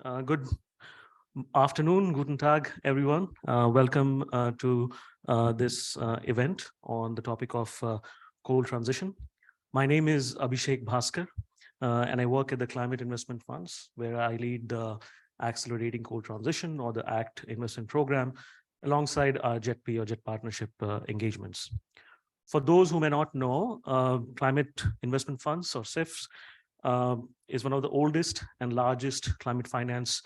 Good afternoon, guten Tag, everyone. Welcome to this event on the topic of coal transition. My name is Abhishek Bhaskar, and I work at the Climate Investment Funds, where I lead the Accelerating Coal Transition, or the ACT investment program, alongside our JETP or JET partnership engagements. For those who may not know, Climate Investment Funds, or CIFs, is one of the oldest and largest climate finance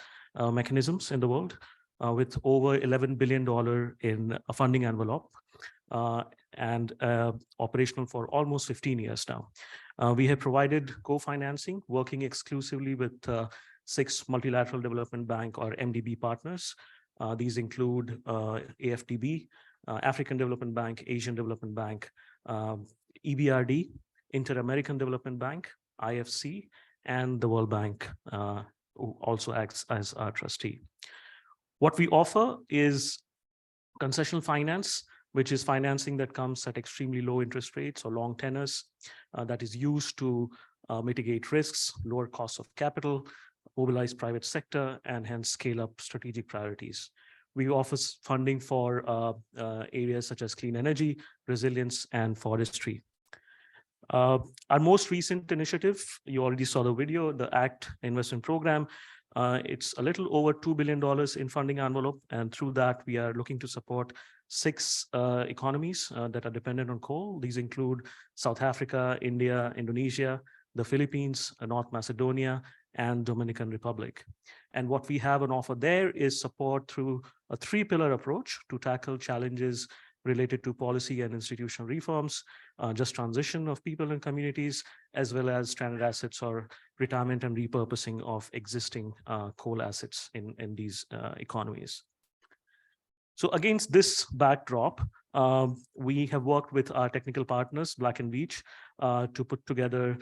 mechanisms in the world, with over $11 billion in a funding envelope and operational for almost 15 years now. We have provided co-financing, working exclusively with 6 multilateral development bank or MDB partners. These include AFDB, African Development Bank, Asian Development Bank, EBRD, Inter-American Development Bank, IFC, and the World Bank, who also acts as our trustee. What we offer is concessional finance, which is financing that comes at extremely low interest rates or long tenors, that is used to mitigate risks, lower costs of capital, mobilize private sector, and hence scale up strategic priorities. We offer funding for areas such as clean energy, resilience, and forestry. Our most recent initiative, you already saw the video, the ACT investment program. It's a little over $2 billion in funding envelope, and through that we are looking to support 6 economies that are dependent on coal. These include South Africa, India, Indonesia, the Philippines, North Macedonia, and Dominican Republic. And what we have on offer there is support through a 3-pillar approach to tackle challenges related to policy and institutional reforms, just transition of people and communities, as well as stranded assets or retirement and repurposing of existing coal assets in these economies. So against this backdrop, we have worked with our technical partners, Black & Veatch, to put together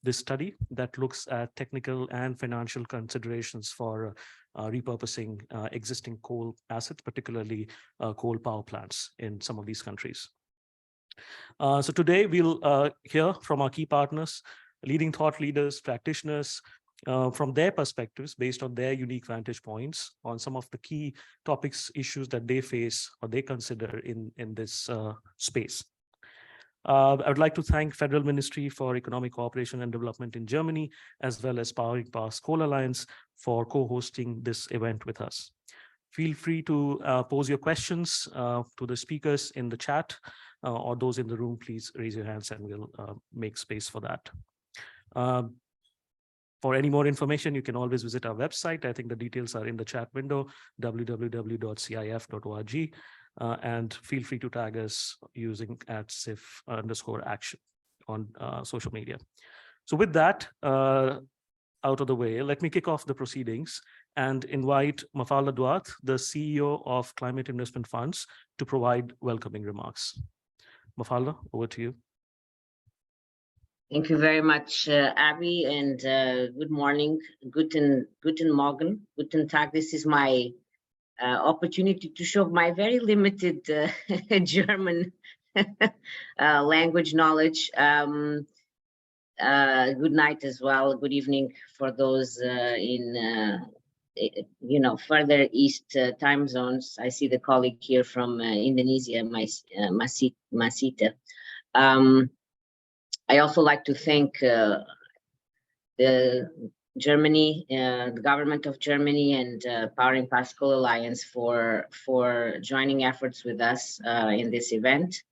this study that looks at technical and financial considerations for repurposing existing coal assets, particularly coal power plants in some of these countries. So today we'll hear from our key partners, leading thought leaders, practitioners, from their perspectives based on their unique vantage points on some of the key topics, issues that they face or they consider in this space. I would like to thank Federal Ministry for Economic Cooperation and Development in Germany, as well as Powering Past Coal Alliance for co-hosting this event with us. Feel free to pose your questions to the speakers in the chat, or those in the room, please raise your hands and we'll make space for that. For any more information, you can always visit our website. I think the details are in the chat window, www.cif.org. And feel free to tag us using @CIF_action on social media. So with that out of the way, let me kick off the proceedings and invite Mafalda Duarte, the CEO of Climate Investment Funds, to provide welcoming remarks. Mafalda, over to you. Thank you very much, Abby, and good morning, guten Morgen, guten Tag. This is my opportunity to show my very limited German language knowledge. Good night as well. Good evening for those in further east time zones. I see the colleague here from Indonesia, Masyita. I also like to thank the government of Germany and Powering Past Coal Alliance for joining efforts with us in this event.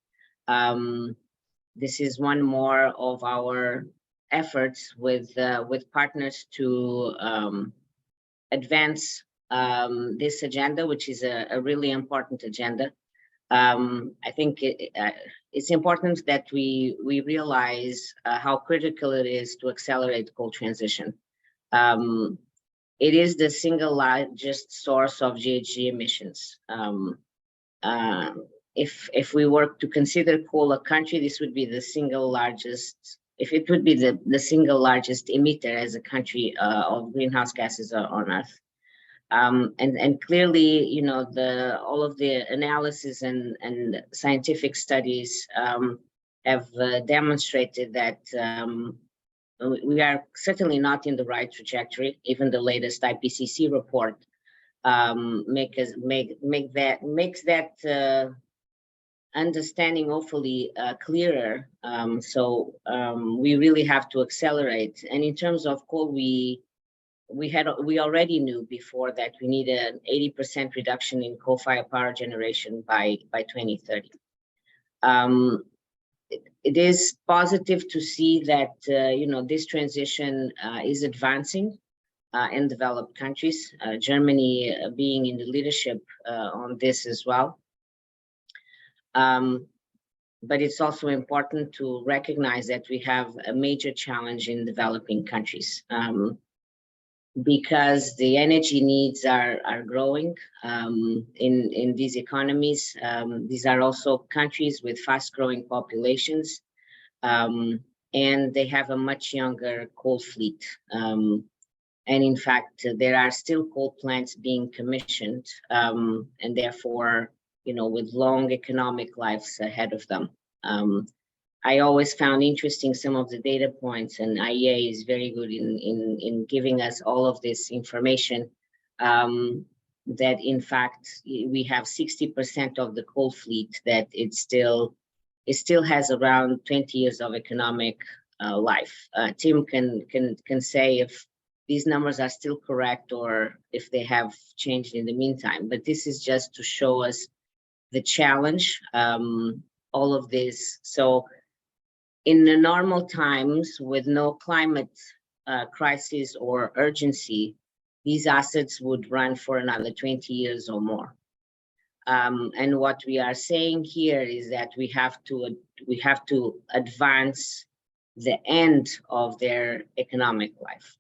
This is one more of our efforts with partners to advance this agenda, which is a really important agenda. I think it's important that we realize how critical it is to accelerate coal transition. It is the single largest source of GHG emissions. If we were to consider coal a country, this would be the single largest. If it would be the single largest emitter as a country of greenhouse gases on Earth. And clearly, all of the analysis and scientific studies have demonstrated that we are certainly not in the right trajectory. Even the latest IPCC report makes that understanding hopefully clearer. We really have to accelerate. And in terms of coal, we already knew before that we need an 80% reduction in coal-fired power generation by 2030. It is positive to see that this transition is advancing in developed countries. Germany being in the leadership on this as well. But it's also important to recognize that we have a major challenge in developing countries. Because the energy needs are growing in these economies. These are also countries with fast-growing populations, and they have a much younger coal fleet. And in fact, there are still coal plants being commissioned, and therefore, with long economic lives ahead of them. I always found interesting some of the data points, and IEA is very good in giving us all of this information, that in fact, we have 60% of the coal fleet that it still has around 20 years of economic life. Tim can say if these numbers are still correct or if they have changed in the meantime, but this is just to show us the challenge, all of this. So in the normal times with no climate crisis or urgency, these assets would run for another 20 years or more. And what we are saying here is that we have to advance the end of their economic life.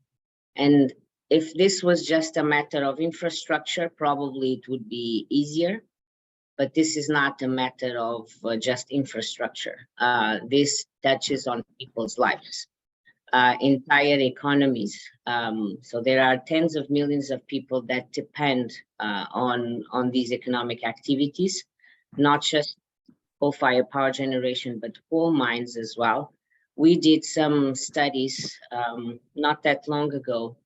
And if this was just a matter of infrastructure, probably it would be easier. But this is not a matter of just infrastructure. This touches on people's lives, entire economies. So there are tens of millions of people that depend on these economic activities, not just coal-fired power generation, but coal mines as well. We did some studies not that long ago,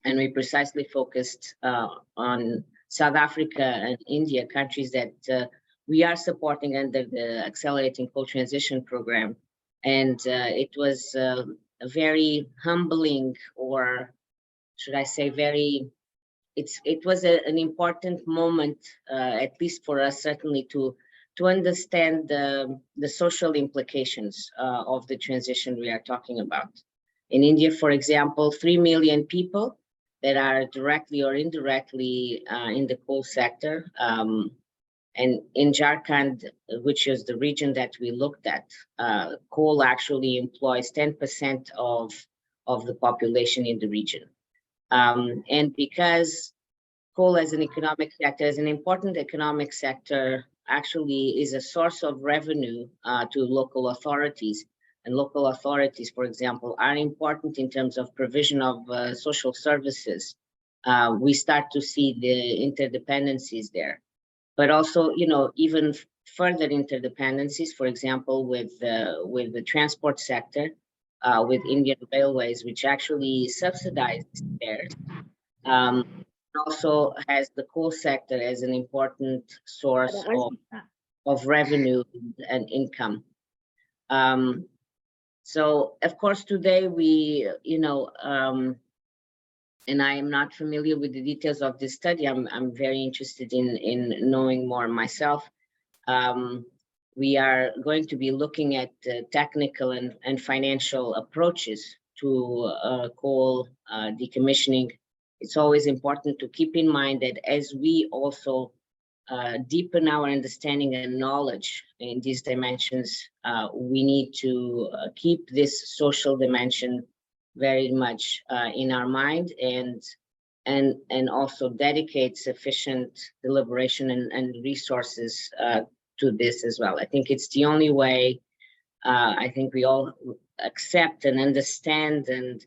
and we precisely focused on South Africa and India, countries that we are supporting under the Accelerating Coal Transition Program. And it was a very humbling, or should I say it was an important moment, at least for us certainly, to understand the social implications of the transition we are talking about. In India, for example, 3 million people that are directly or indirectly in the coal sector. And in Jharkhand, which is the region that we looked at, coal actually employs 10% of the population in the region. And because coal as an economic sector, as an important economic sector, actually is a source of revenue to local authorities. And local authorities, for example, are important in terms of provision of social services. We start to see the interdependencies there, but also, even further interdependencies. For example, with the transport sector, with Indian Railways, which actually subsidizes there, also has the coal sector as an important source of revenue and income. So, of course, today we, and I am not familiar with the details of this study. I'm very interested in knowing more myself. We are going to be looking at technical and financial approaches to coal decommissioning. It's always important to keep in mind that as we also deepen our understanding and knowledge in these dimensions, we need to keep this social dimension very much in our mind, and also dedicate sufficient deliberation and resources to this as well. I think it's the only way. I think we all accept and understand, and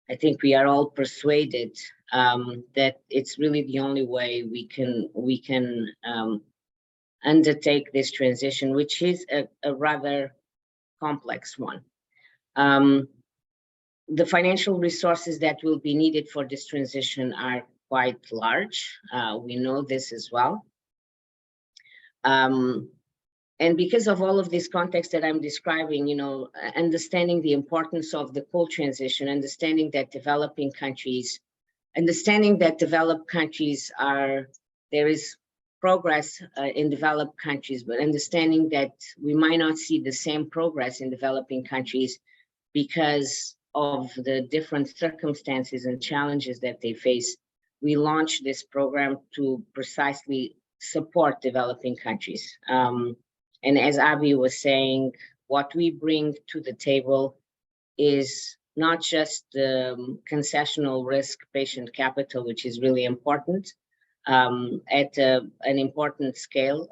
I think we are all persuaded that it's really the only way we can undertake this transition, which is a rather complex one. the financial resources that will be needed for this transition are quite large. We know this as well. And because of all of this context that I'm describing, you know, understanding the importance of the coal transition, understanding that developed countries there is progress in developed countries, but understanding that we might not see the same progress in developing countries because of the different circumstances and challenges that they face, we launched this program to precisely support developing countries. And as Abhi was saying, what we bring to the table is not just the concessional risk patient capital, which is really important at an important scale.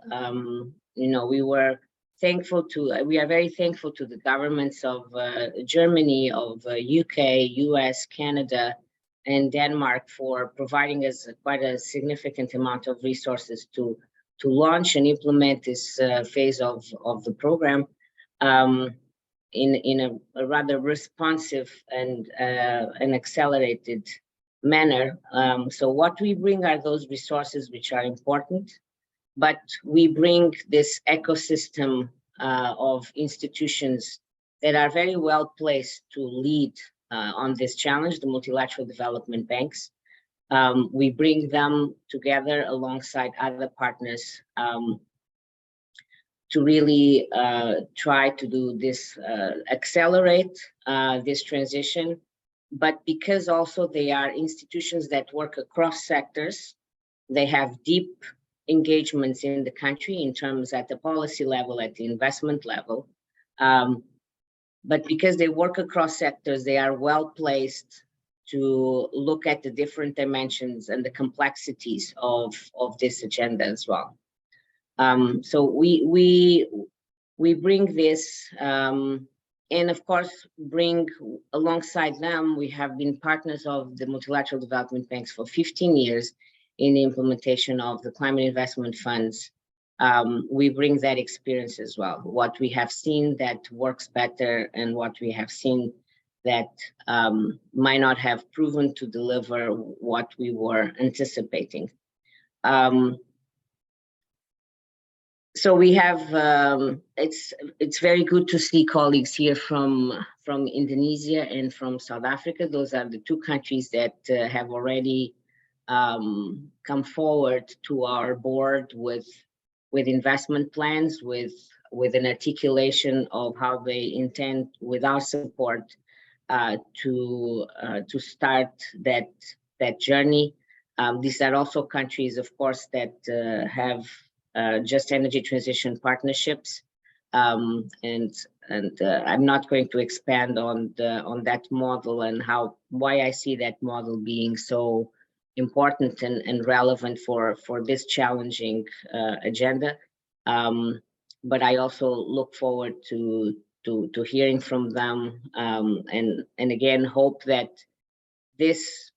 You know, we are very thankful to the governments of Germany, of UK, US, Canada, and Denmark for providing us quite a significant amount of resources to launch and implement this phase of the program in a rather responsive and an accelerated manner. So what we bring are those resources which are important, but we bring this ecosystem of institutions that are very well placed to lead on this challenge, the multilateral development banks. We bring them together alongside other partners to really try to do this, accelerate this transition. But because also they are institutions that work across sectors, they have deep engagements in the country in terms at the policy level, at the investment level. But because they work across sectors, they are well placed to look at the different dimensions and the complexities of this agenda as well. So we bring this, and of course, bring alongside them, we have been partners of the multilateral development banks for 15 years in the implementation of the climate investment funds. We bring that experience as well. What we have seen that works better and what we have seen that might not have proven to deliver what we were anticipating. So we have, it's very good to see colleagues here from Indonesia and from South Africa. Those are the two countries that have already come forward to our board with investment plans, with an articulation of how they intend, with our support, to start that journey. These are also countries, of course, that have just energy transition partnerships, and I'm not going to expand on that model and why I see that model being so important and relevant for this challenging agenda. But I also look forward to hearing from them, and again hope that this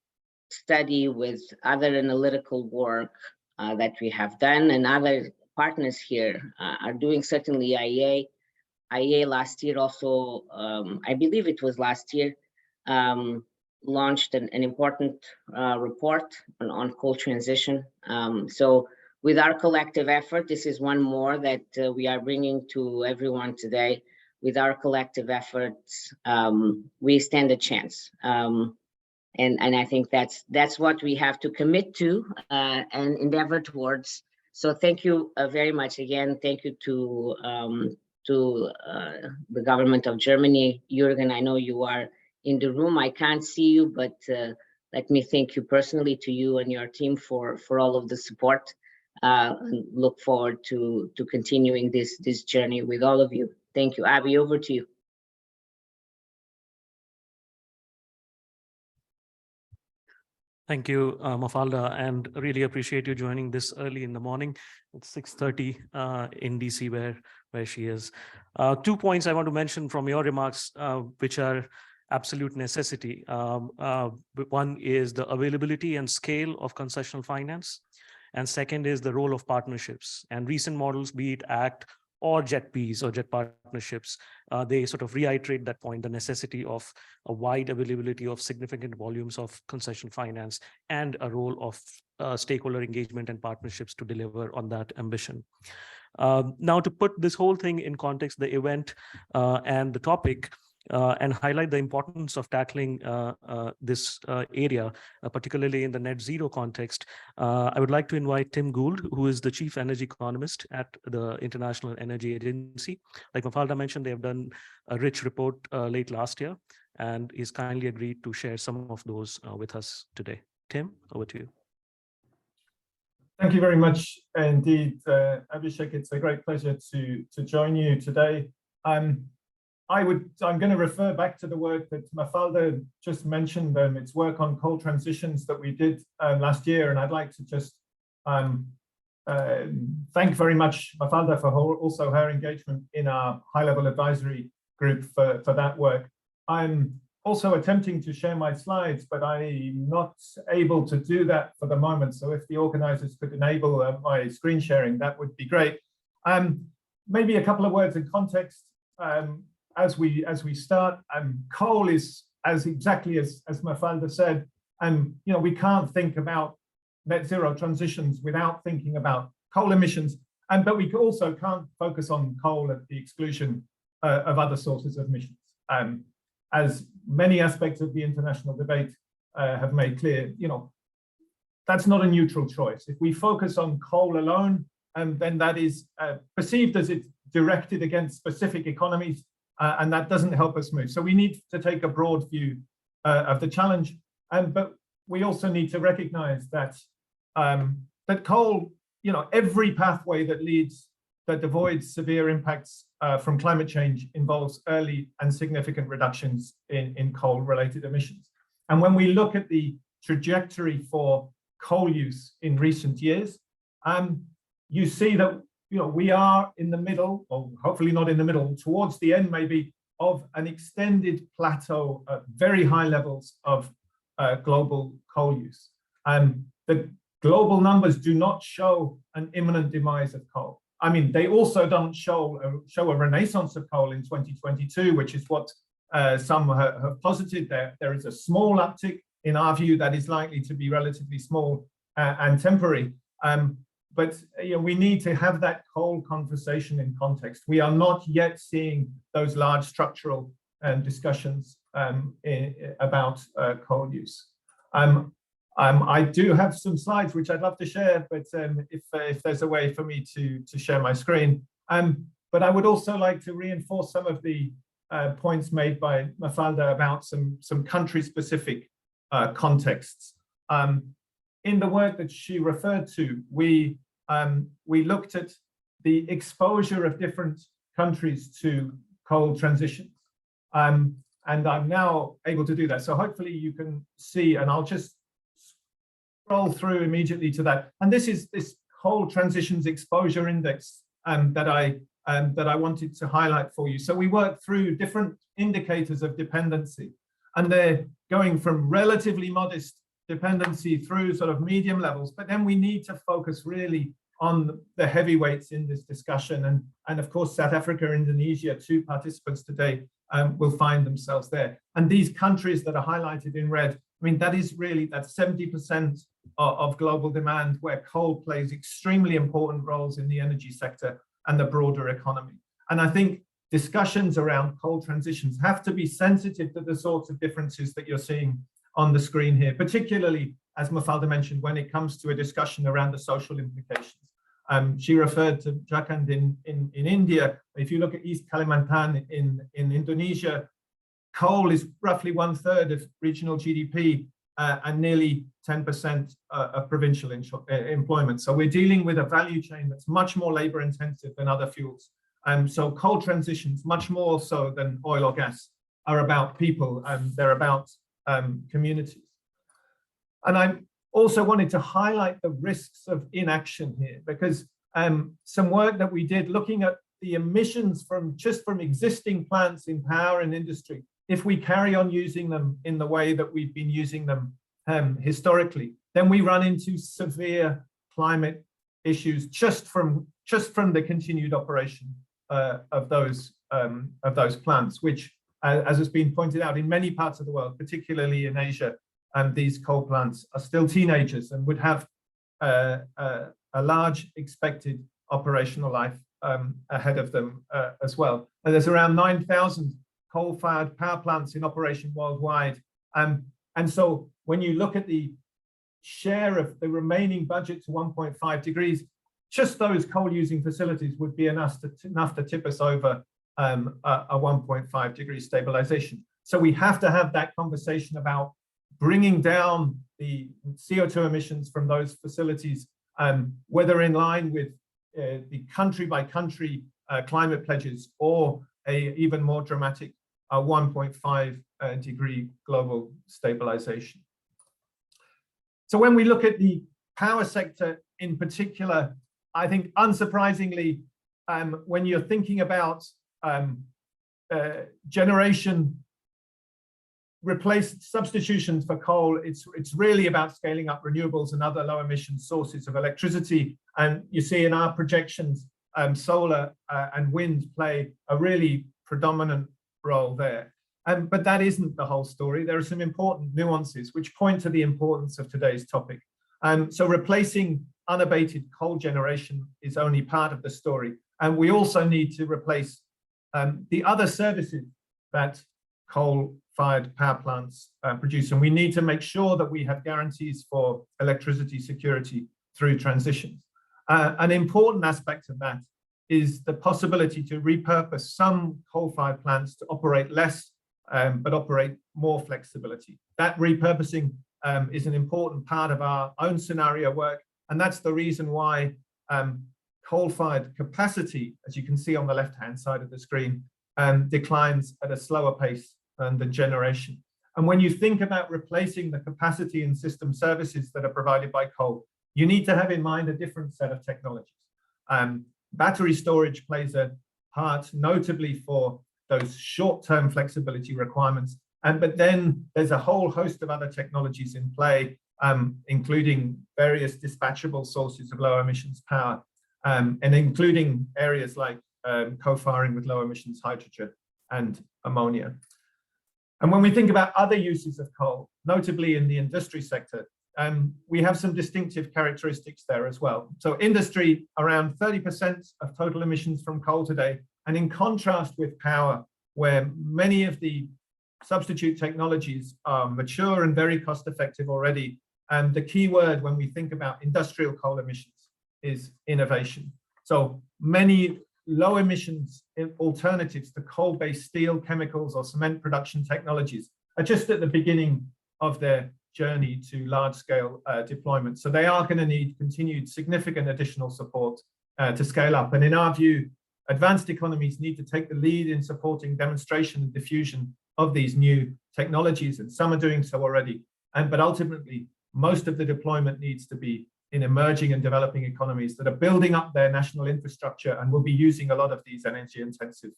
study with other analytical work that we have done and other partners here are doing, certainly IEA last year also, I believe it was last year, launched an important report on coal transition. So with our collective effort, this is one more that we are bringing to everyone today. With our collective efforts, we stand a chance. And I think that's what we have to commit to and endeavor towards. So thank you very much again. Thank you to the government of Germany. Jurgen, I know you are in the room. I can't see you, but let me thank you personally, to you and your team for all of the support. And look forward to continuing this journey with all of you. Thank you. Abhi, over to you. Thank you, Mafalda, and really appreciate you joining this early in the morning. It's 6:30 in DC where she is. 2 points I want to mention from your remarks, which are absolute necessity. One is the availability and scale of concessional finance, and second is the role of partnerships. And recent models, be it ACT or JETPs or jet partnerships, they sort of reiterate that point, the necessity of a wide availability of significant volumes of concession finance and a role of stakeholder engagement and partnerships to deliver on that ambition. Now, to put this whole thing in context, the event and the topic, and highlight the importance of tackling this area, particularly in the net zero context, I would like to invite Tim Gould, who is the Chief Energy Economist at the International Energy Agency. Like Mafalda mentioned, they have done a rich report late last year, and he's kindly agreed to share some of those with us today. Tim, over to you. Thank you very much indeed, Abhishek. It's a great pleasure to join you today. I'm going to refer back to the work that Mafalda just mentioned, its work on coal transitions that we did last year, and I'd like to just thank very much Mafalda for also her engagement in our high-level advisory group for that work. I'm also attempting to share my slides, but I'm not able to do that for the moment. So if the organizers could enable my screen sharing, that would be great. Maybe a couple of words in context. As we start, coal is, exactly as Mafalda said, we can't think about net zero transitions without thinking about coal emissions, but we also can't focus on coal at the exclusion of other sources of emissions. As many aspects of the international debate have made clear, that's not a neutral choice. If we focus on coal alone, then that is perceived as it's directed against specific economies, and that doesn't help us move. So we need to take a broad view of the challenge, but we also need to recognize that that coal, every pathway that avoids severe impacts from climate change involves early and significant reductions in coal-related emissions. And when we look at the trajectory for coal use in recent years, you see that we are in the middle, or hopefully not in the middle, towards the end maybe, of an extended plateau at very high levels of global coal use. The global numbers do not show an imminent demise of coal. I mean, they also don't show a renaissance of coal in 2022, which is what some have posited. There is a small uptick in our view that is likely to be relatively small and temporary. But we need to have that coal conversation in context. We are not yet seeing those large structural discussions about coal use. I do have some slides which I'd love to share, but if there's a way for me to share my screen. But I would also like to reinforce some of the points made by Mafalda about some country-specific contexts. In the work that she referred to, we looked at the exposure of different countries to coal transitions. And I'm now able to do that. So hopefully you can see, and I'll just scroll through immediately to that. And this is this coal transitions exposure index that I wanted to highlight for you. So we worked through different indicators of dependency, and they're going from relatively modest dependency through sort of medium levels, but then we need to focus really on the heavyweights in this discussion. And of course, South Africa, Indonesia, two participants today will find themselves there. And these countries that are highlighted in red, I mean, that's 70% of global demand, where coal plays extremely important roles in the energy sector and the broader economy. And I think discussions around coal transitions have to be sensitive to the sorts of differences that you're seeing on the screen here, particularly, as Mafalda mentioned, when it comes to a discussion around the social implications. She referred to Jharkhand in India. If you look at East Kalimantan in Indonesia, coal is roughly 1/3 of regional GDP and nearly 10% of provincial employment. So we're dealing with a value chain that's much more labor intensive than other fuels. So coal transitions, much more so than oil or gas, are about people, and they're about communities. And I also wanted to highlight the risks of inaction here, because some work that we did looking at the emissions from existing plants in power and industry, if we carry on using them in the way that we've been using them historically, then we run into severe climate issues just from the continued operation of those plants, which, as has been pointed out in many parts of the world, particularly in Asia, these coal plants are still teenagers and would have a large expected operational life ahead of them as well. And there's around 9,000 coal-fired power plants in operation worldwide. And so when you look at the share of the remaining budget to 1.5 degrees, just those coal-using facilities would be enough to tip us over a 1.5 degree stabilization. So we have to have that conversation about bringing down the CO2 emissions from those facilities, whether in line with the country by country climate pledges or a even more dramatic 1.5 degree global stabilization. So when we look at the power sector in particular, I think unsurprisingly, when you're thinking about generation substitutions for coal, it's really about scaling up renewables and other low emission sources of electricity. And you see in our projections, solar and wind play a really predominant role there. But that isn't the whole story. There are some important nuances which point to the importance of today's topic. So replacing unabated coal generation is only part of the story. And we also need to replace the other services that coal-fired power plants produce. And we need to make sure that we have guarantees for electricity security through transitions. An important aspect of that is the possibility to repurpose some coal-fired plants to operate less, but operate more flexibility. That repurposing is an important part of our own scenario work. And that's the reason why coal-fired capacity, as you can see on the left-hand side of the screen, declines at a slower pace than the generation. And when you think about replacing the capacity and system services that are provided by coal, you need to have in mind a different set of technologies. Battery storage plays a part, notably for those short-term flexibility requirements. But then there's a whole host of other technologies in play, including various dispatchable sources of low emissions power, and including areas like co-firing with low emissions hydrogen and ammonia. And when we think about other uses of coal, notably in the industry sector, we have some distinctive characteristics there as well. So industry, around 30% of total emissions from coal today, and in contrast with power, where many of the substitute technologies are mature and very cost effective already. And the key word when we think about industrial coal emissions is innovation. So many low emissions alternatives to coal-based steel, chemicals, or cement production technologies are just at the beginning of their journey to large-scale deployment. So they are going to need continued significant additional support to scale up. And in our view, advanced economies need to take the lead in supporting demonstration and diffusion of these new technologies, and some are doing so already. But ultimately, most of the deployment needs to be in emerging and developing economies that are building up their national infrastructure and will be using a lot of these energy-intensive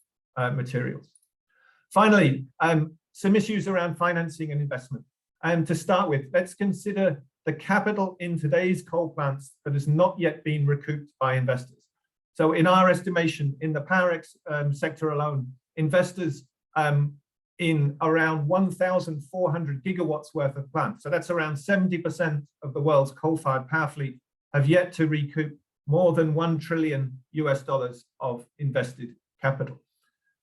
materials. Finally, some issues around financing and investment. And to start with, let's consider the capital in today's coal plants that has not yet been recouped by investors. So in our estimation, in the power sector alone, investors in around 1,400 gigawatts worth of plants, so that's around 70% of the world's coal-fired power fleet, have yet to recoup more than $1 trillion of invested capital.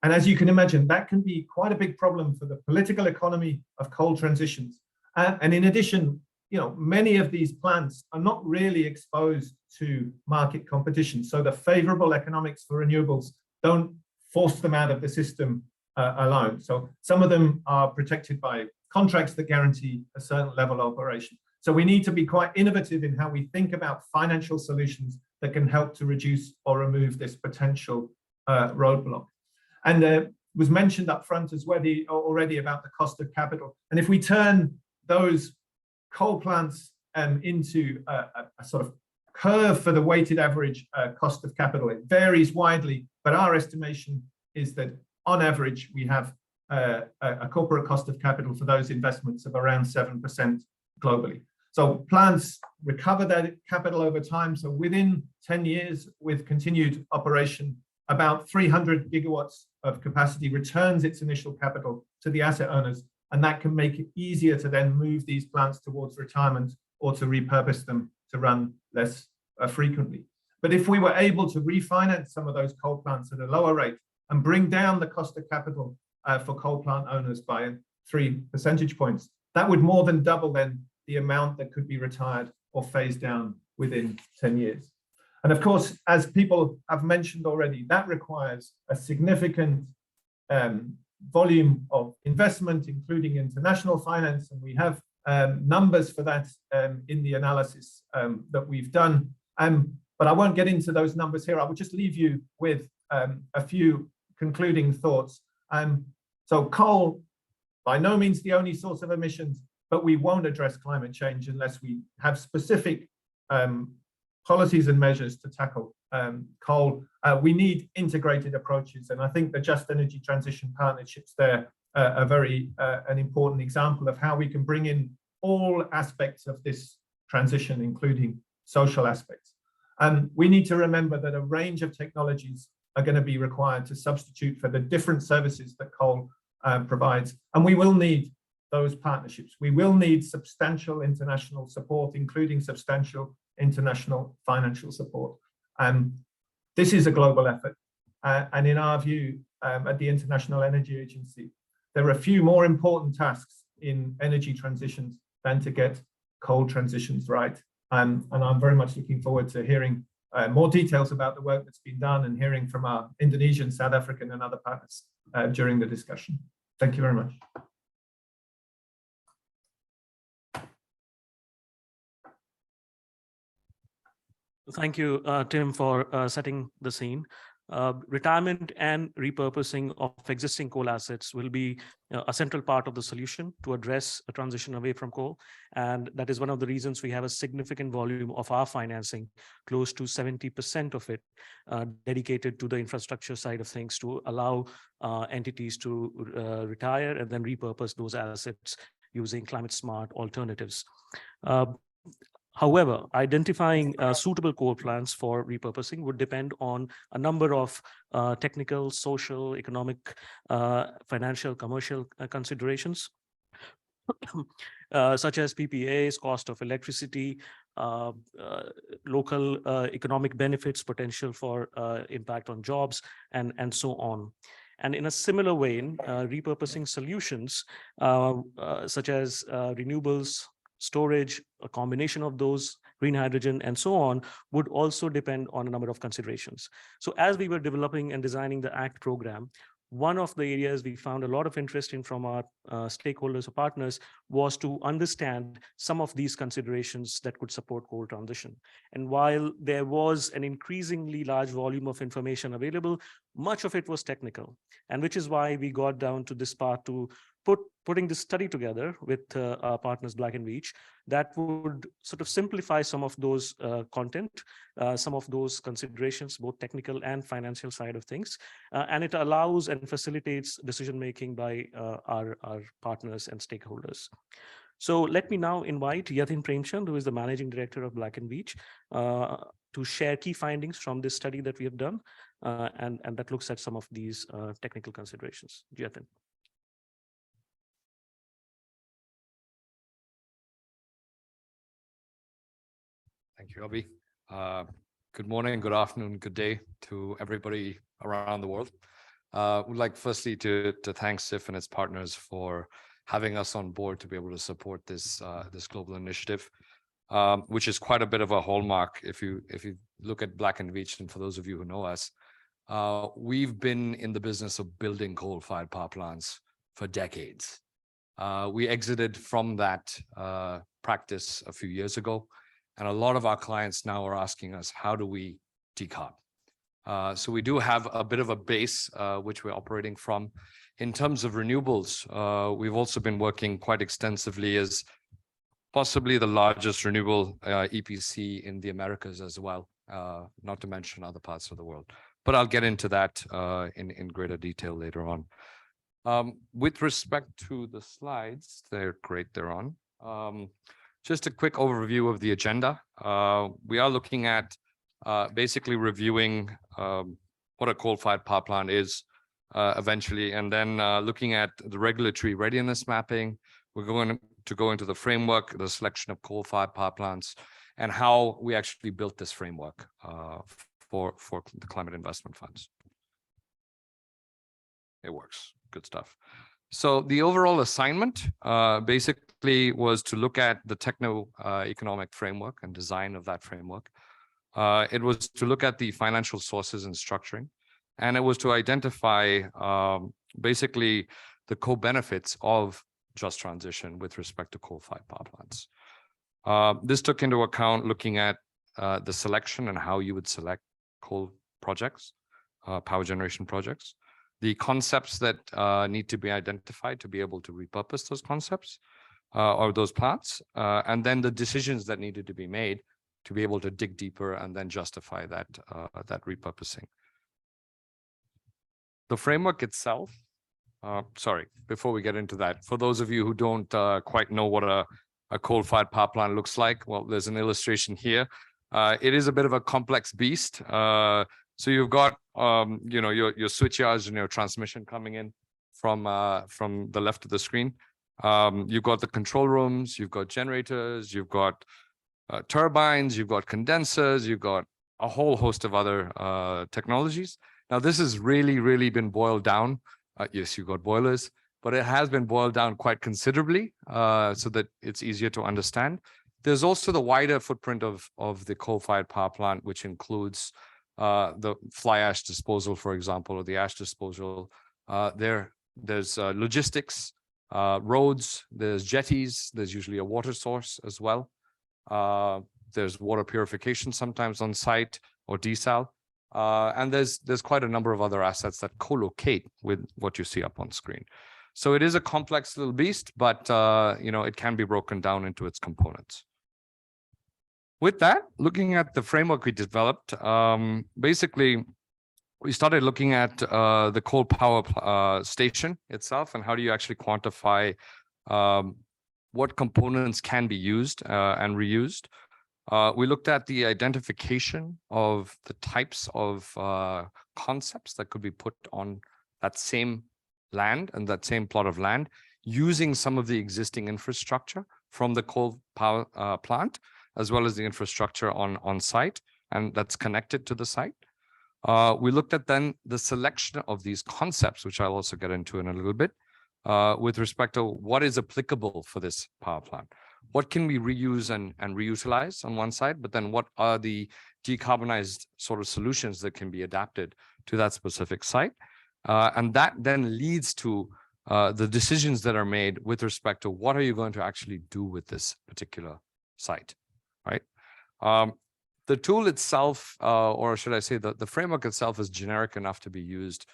And as you can imagine, that can be quite a big problem for the political economy of coal transitions. And in addition, many of these plants are not really exposed to market competition. So the favorable economics for renewables don't force them out of the system alone. So some of them are protected by contracts that guarantee a certain level of operation. So we need to be quite innovative in how we think about financial solutions that can help to reduce or remove this potential roadblock. And it was mentioned up front as well already about the cost of capital. And if we turn those coal plants into a sort of curve for the weighted average cost of capital, it varies widely, but our estimation is that on average, we have a corporate cost of capital for those investments of around 7% globally. So plants recover that capital over time. So within 10 years, with continued operation, about 300 gigawatts of capacity returns its initial capital to the asset owners, and that can make it easier to then move these plants towards retirement or to repurpose them to run less frequently. But if we were able to refinance some of those coal plants at a lower rate and bring down the cost of capital for coal plant owners by 3 percentage points, that would more than double then the amount that could be retired or phased down within 10 years. And of course, as people have mentioned already, that requires a significant volume of investment, including international finance. And we have numbers for that in the analysis that we've done. But I won't get into those numbers here. I will just leave you with a few concluding thoughts. So coal, by no means the only source of emissions, but we won't address climate change unless we have specific policies and measures to tackle coal. We need integrated approaches, and I think the Just Energy Transition Partnerships there are very an important example of how we can bring in all aspects of this transition, including social aspects. We need to remember that a range of technologies are going to be required to substitute for the different services that coal provides, and we will need those partnerships. We will need substantial international support, including substantial international financial support. This is a global effort, and in our view, at the International Energy Agency, there are a few more important tasks in energy transitions than to get coal transitions right. And I'm very much looking forward to hearing more details about the work that's been done and hearing from our Indonesian, South African, and other partners during the discussion. Thank you very much. Thank you, Tim, for setting the scene. Retirement and repurposing of existing coal assets will be a central part of the solution to address a transition away from coal. And that is one of the reasons we have a significant volume of our financing, close to 70% of it dedicated to the infrastructure side of things to allow entities to retire and then repurpose those assets using climate smart alternatives. However, identifying suitable coal plants for repurposing would depend on a number of technical, social, economic, financial, commercial considerations, such as PPAs, cost of electricity, local economic benefits, potential for impact on jobs, and so on. And in a similar vein, repurposing solutions such as renewables, storage, a combination of those, green hydrogen, and so on, would also depend on a number of considerations. So as we were developing and designing the ACT program, one of the areas we found a lot of interest in from our stakeholders or partners was to understand some of these considerations that could support coal transition. And while there was an increasingly large volume of information available, much of it was technical, and which is why we got down to this part to putting this study together with our partners Black & Veatch that would sort of simplify some of those content, some of those considerations, both technical and financial side of things. And it allows and facilitates decision-making by our partners and stakeholders. So let me now invite Yatin Premchand, who is the Managing Director of Black & Veatch, to share key findings from this study that we have done, and that looks at some of these technical considerations. Yatin. Thank you, Abhi. Good morning, good afternoon, good day to everybody around the world. We'd like firstly to thank SIF and its partners for having us on board to be able to support this global initiative, which is quite a bit of a hallmark. If you look at Black & Veatch, and for those of you who know us, we've been in the business of building coal-fired power plants for decades. We exited from that practice a few years ago. And a lot of our clients now are asking us, how do we decarb? So we do have a bit of a base which we're operating from. In terms of renewables, we've also been working quite extensively as possibly the largest renewable EPC in the Americas as well, not to mention other parts of the world. But I'll get into that in greater detail later on. With respect to the slides, they're great, they're on. Just a quick overview of the agenda. We are looking at basically reviewing what a coal-fired power plant is eventually, and then looking at the regulatory readiness mapping. We're going to go into the framework, the selection of coal-fired power plants, and how we actually built this framework for the climate investment funds. It works. Good stuff. So the overall assignment basically was to look at the techno-economic framework and design of that framework. It was to look at the financial sources and structuring, and it was to identify basically the co-benefits of just transition with respect to coal-fired power plants. This took into account looking at the selection and how you would select coal projects, power generation projects, the concepts that need to be identified to be able to repurpose those concepts or those plants, and then the decisions that needed to be made to be able to dig deeper and then justify that repurposing. The framework itself, sorry, before we get into that, for those of you who don't quite know what a coal-fired power plant looks like, well, there's an illustration here. It is a bit of a complex beast. So you've got, your switch yards and your transmission coming in from the left of the screen. You've got the control rooms, you've got generators, you've got turbines, you've got condensers, you've got a whole host of other technologies. Now, this has really been boiled down. Yes, you've got boilers, but it has been boiled down quite considerably so that it's easier to understand. There's also the wider footprint of the coal-fired power plant, which includes the fly ash disposal, for example, or the ash disposal. There's logistics, roads, there's jetties, there's usually a water source as well. There's water purification sometimes on site or desal. And there's quite a number of other assets that co-locate with what you see up on screen. So it is a complex little beast, but it can be broken down into its components. With that, looking at the framework we developed, basically, we started looking at the coal power station itself and how do you actually quantify what components can be used and reused. We looked at the identification of the types of concepts that could be put on that same land and that same plot of land using some of the existing infrastructure from the coal power plant, as well as the infrastructure on site, and that's connected to the site. We looked at then the selection of these concepts, which I'll also get into in a little bit, with respect to what is applicable for this power plant. What can we reuse and reutilize on one side, but then what are the decarbonized sort of solutions that can be adapted to that specific site? And that then leads to the decisions that are made with respect to what are you going to actually do with this particular site, right? The tool itself, or should I say the framework itself, is generic enough to be used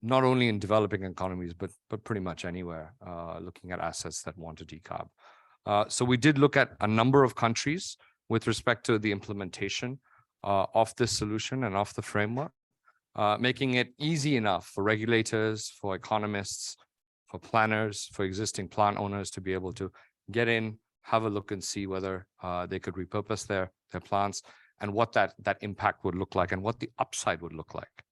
not only in developing economies, but pretty much anywhere, looking at assets that want to decarb. So we did look at a number of countries with respect to the implementation of this solution and of the framework, making it easy enough for regulators, for economists, for planners, for existing plant owners to be able to get in, have a look and see whether they could repurpose their plants and what that impact would look like and what the upside would look like.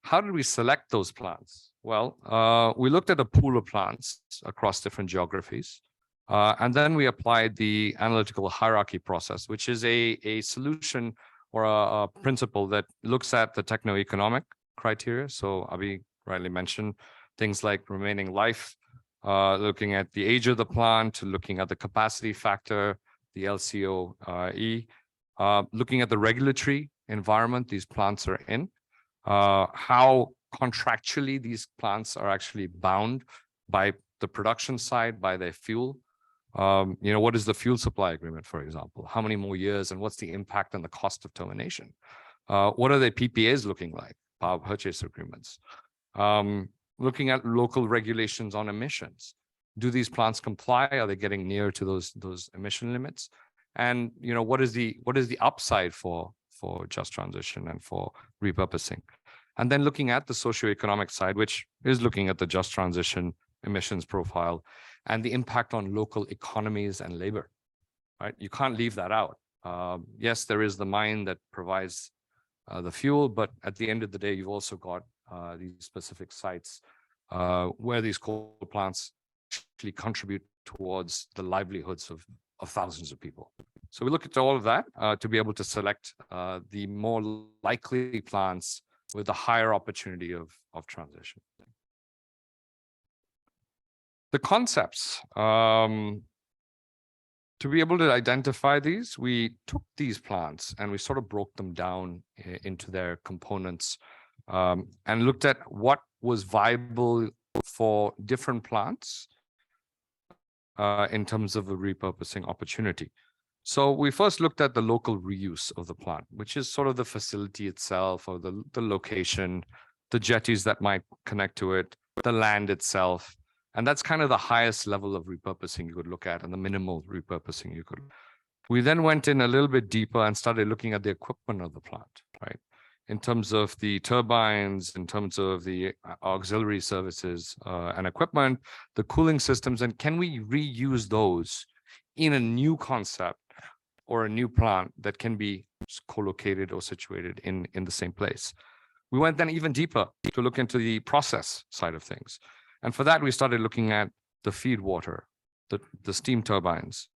How did we select those plants? Well, we looked at a pool of plants across different geographies, and then we applied the analytical hierarchy process, which is a solution or a principle that looks at the techno-economic criteria. So Abhi rightly mentioned things like remaining life, looking at the age of the plant, looking at the capacity factor, the LCOE, looking at the regulatory environment these plants are in, how contractually these plants are actually bound by the production side, by their fuel. What is the fuel supply agreement, for example? How many more years and what's the impact on the cost of termination? What are their PPAs looking like, power purchase agreements? Looking at local regulations on emissions. Do these plants comply? Are they getting near to those emission limits? And what is the upside for just transition and for repurposing? And then looking at the socioeconomic side, which is looking at the just transition emissions profile and the impact on local economies and labor, right? You can't leave that out. Yes, there is the mine that provides the fuel, but at the end of the day, you've also got these specific sites where these coal plants actually contribute towards the livelihoods of thousands of people. So we look at all of that to be able to select the more likely plants with a higher opportunity of transition. The concepts, to be able to identify these, we took these plants and we sort of broke them down into their components and looked at what was viable for different plants in terms of a repurposing opportunity. So we first looked at the local reuse of the plant, which is sort of the facility itself or the location, the jetties that might connect to it, the land itself. And that's kind of the highest level of repurposing you could look at and the minimal repurposing you could. We then went in a little bit deeper and started looking at the equipment of the plant, right? In terms of the turbines, in terms of the auxiliary services and equipment, the cooling systems, and can we reuse those in a new concept or a new plant that can be co-located or situated in the same place? We went then even deeper to look into the process side of things. And for that, we started looking at the feed water, the steam turbines.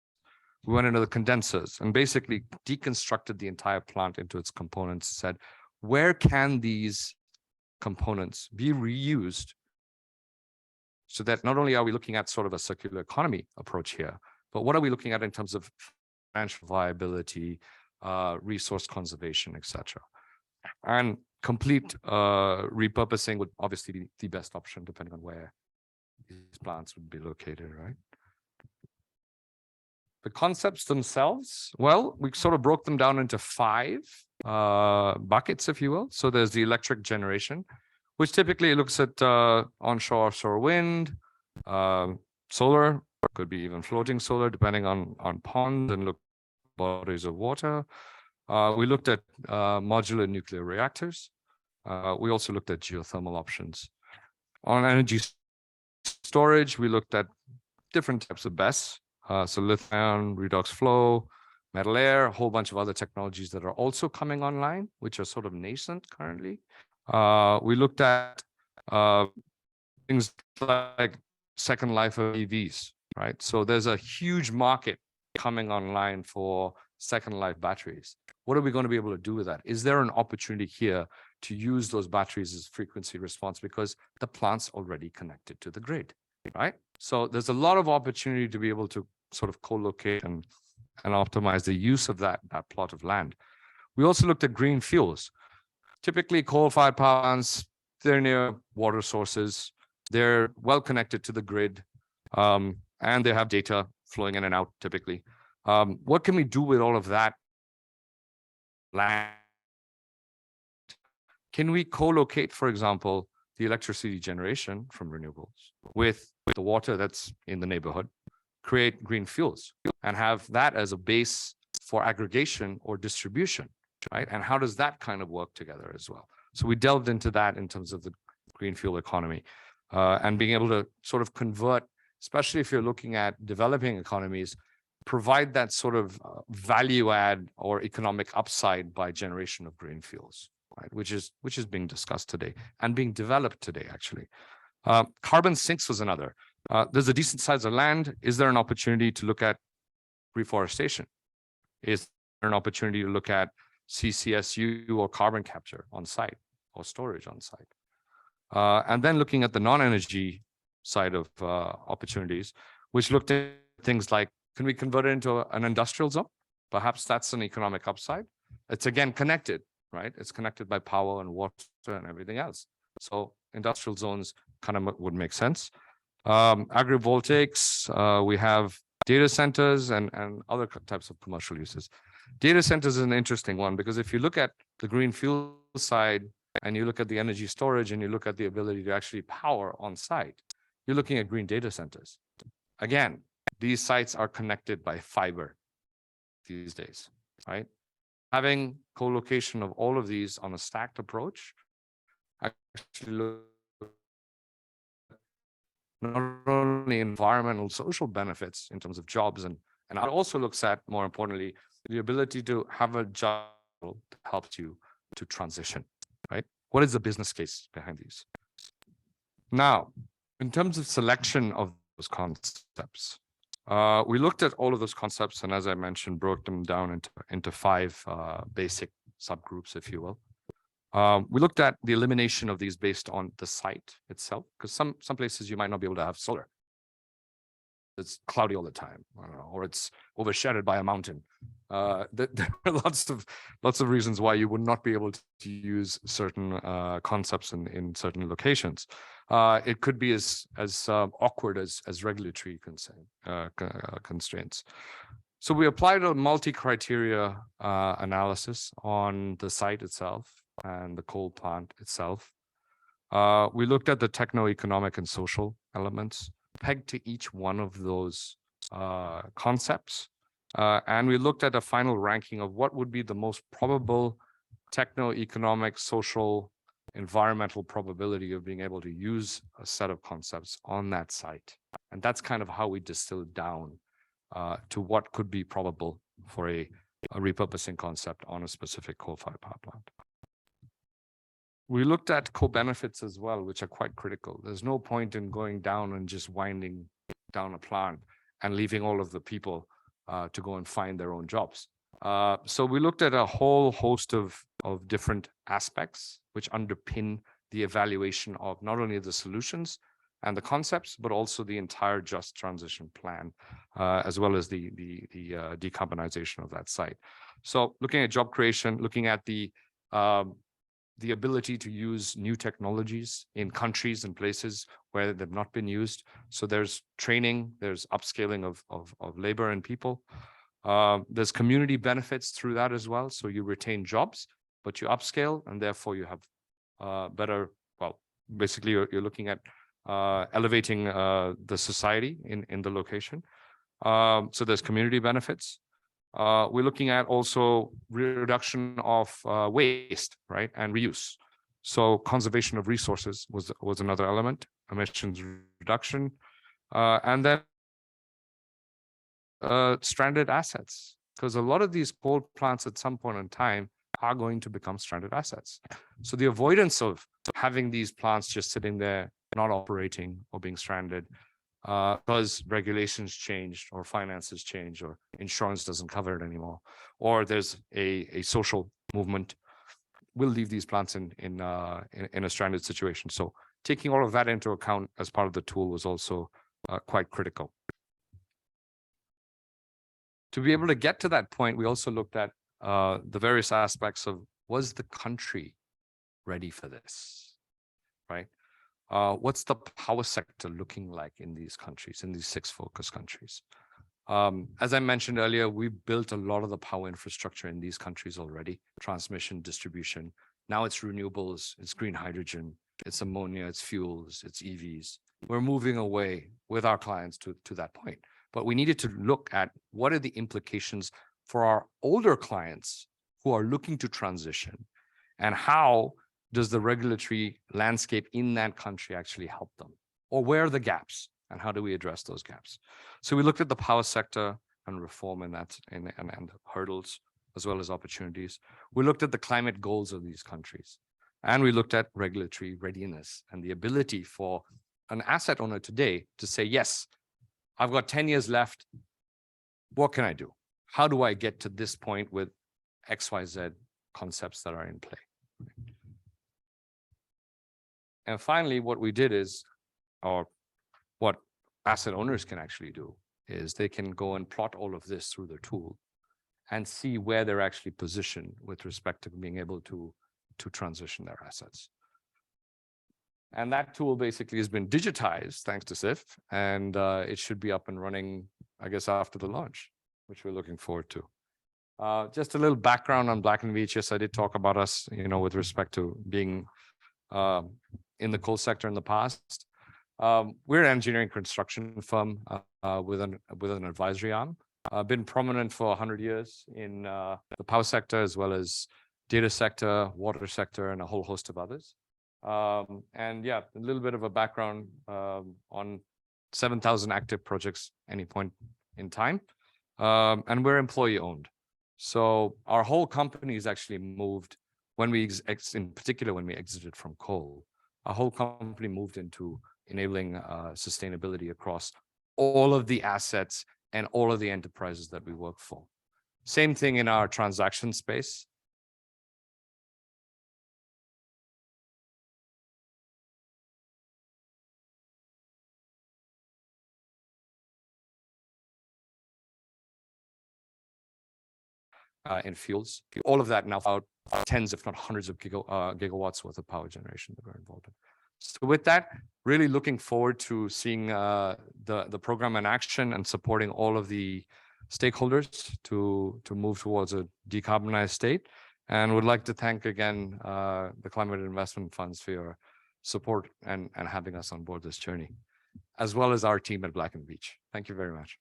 We went into the condensers and basically deconstructed the entire plant into its components, said, where can these components be reused so that not only are we looking at sort of a circular economy approach here, but what are we looking at in terms of financial viability, resource conservation, etc. And complete repurposing would obviously be the best option depending on where these plants would be located, right? The concepts themselves, well, we sort of broke them down into 5 buckets, if you will. So there's the electric generation, which typically looks at onshore, offshore wind, solar, could be even floating solar, depending on ponds and bodies of water. We looked at modular nuclear reactors. We also looked at geothermal options. On energy storage, we looked at different types of BESS. So lithium, redox flow, metal air, a whole bunch of other technologies that are also coming online, which are sort of nascent currently. We looked at things like second life of EVs, right? So there's a huge market coming online for second life batteries. What are we going to be able to do with that? Is there an opportunity here to use those batteries as frequency response because the plant's already connected to the grid, right? So there's a lot of opportunity to be able to sort of co-locate and optimize the use of that plot of land. We also looked at green fuels. Typically coal-fired power plants, they're near water sources, they're well connected to the grid, and they have data flowing in and out typically. What can we do with all of that land? Can we co-locate, for example, the electricity generation from renewables with the water that's in the neighborhood, create green fuels and have that as a base for aggregation or distribution, right? And how does that kind of work together as well? So we delved into that in terms of the green fuel economy and being able to sort of convert, especially if you're looking at developing economies, provide that sort of value add or economic upside by generation of green fuels, right? Which is being discussed today and being developed today, actually. Carbon sinks was another. There's a decent size of land. Is there an opportunity to look at reforestation? Is there an opportunity to look at CCSU or carbon capture on site or storage on site? And then looking at the non-energy side of opportunities, which looked at things like, can we convert it into an industrial zone? Perhaps that's an economic upside. It's again connected, right? It's connected by power and water and everything else. So industrial zones kind of would make sense. Agrivoltaics, we have data centers and other types of commercial uses. Data centers is an interesting one because if you look at the green fuel side and you look at the energy storage and you look at the ability to actually power on site, you're looking at green data centers. Again, these sites are connected by fiber these days, right? Having co-location of all of these on a stacked approach actually look not only environmental, social benefits in terms of jobs and it also looks at, more importantly, the ability to have a job that helps you to transition, right? What is the business case behind these? Now, in terms of selection of those concepts, we looked at all of those concepts, and as I mentioned, broke them down into 5 basic subgroups, if you will. We looked at the elimination of these based on the site itself, because some places you might not be able to have solar. It's cloudy all the time, I don't know, or it's overshadowed by a mountain. There are lots of reasons why you would not be able to use certain concepts in certain locations. It could be as awkward as regulatory constraints. So we applied a multi-criteria analysis on the site itself and the coal plant itself. We looked at the techno-economic and social elements pegged to each one of those concepts. And we looked at a final ranking of what would be the most probable techno-economic, social, environmental probability of being able to use a set of concepts on that site. And that's kind of how we distilled down to what could be probable for a repurposing concept on a specific coal-fired power plant. We looked at co-benefits as well, which are quite critical. There's no point in going down and just winding down a plant and leaving all of the people to go and find their own jobs. So we looked at a whole host of different aspects which underpin the evaluation of not only the solutions and the concepts, but also the entire just transition plan, as well as the decarbonization of that site. So looking at job creation, looking at the ability to use new technologies in countries and places where they've not been used. So there's training, there's upscaling of labor and people. There's community benefits through that as well. So you retain jobs, but you upscale, and therefore you have better, well, basically you're looking at elevating the society in the location. So there's community benefits. We're looking at also reduction of waste, right, and reuse. So conservation of resources was another element, emissions reduction, and then stranded assets, because a lot of these coal plants at some point in time are going to become stranded assets. So the avoidance of having these plants just sitting there, not operating or being stranded, because regulations changed or finances change or insurance doesn't cover it anymore, or there's a social movement, will leave these plants in a stranded situation. So taking all of that into account as part of the tool was also quite critical. To be able to get to that point, we also looked at the various aspects of, was the country ready for this, right? What's the power sector looking like in these countries, in these 6 focus countries? As I mentioned earlier, we built a lot of the power infrastructure in these countries already, transmission, distribution. Now it's renewables, it's green hydrogen, it's ammonia, it's fuels, it's EVs. We're moving away with our clients to that point. But we needed to look at what are the implications for our older clients who are looking to transition, and how does the regulatory landscape in that country actually help them? Or where are the gaps, and how do we address those gaps? So we looked at the power sector and reform in that, and hurdles, as well as opportunities. We looked at the climate goals of these countries, and we looked at regulatory readiness and the ability for an asset owner today to say, yes, I've got 10 years left. What can I do? How do I get to this point with XYZ concepts that are in play? And finally, what we did is, or what asset owners can actually do, is they can go and plot all of this through the tool and see where they're actually positioned with respect to being able to transition their assets. And that tool basically has been digitized thanks to SIF, and it should be up and running, I guess, after the launch, which we're looking forward to. Just a little background on Black & Veatch. Yes, I did talk about us, with respect to being in the coal sector in the past. We're an engineering construction firm with an advisory arm. Been prominent for 100 years in the power sector, as well as data sector, water sector, and a whole host of others. And yeah, a little bit of a background on 7,000 active projects any point in time. And we're employee owned. So our whole company is actually moved when in particular, when we exited from coal, our whole company moved into enabling sustainability across all of the assets and all of the enterprises that we work for. Same thing in our transaction space. In fuels, all of that now about tens, if not hundreds of gigawatts worth of power generation that we're involved in. So with that, really looking forward to seeing the program in action and supporting all of the stakeholders to move towards a decarbonized state. And would like to thank again the Climate Investment Funds for your support and having us on board this journey, as well as our team at Black & Veatch. Thank you very much.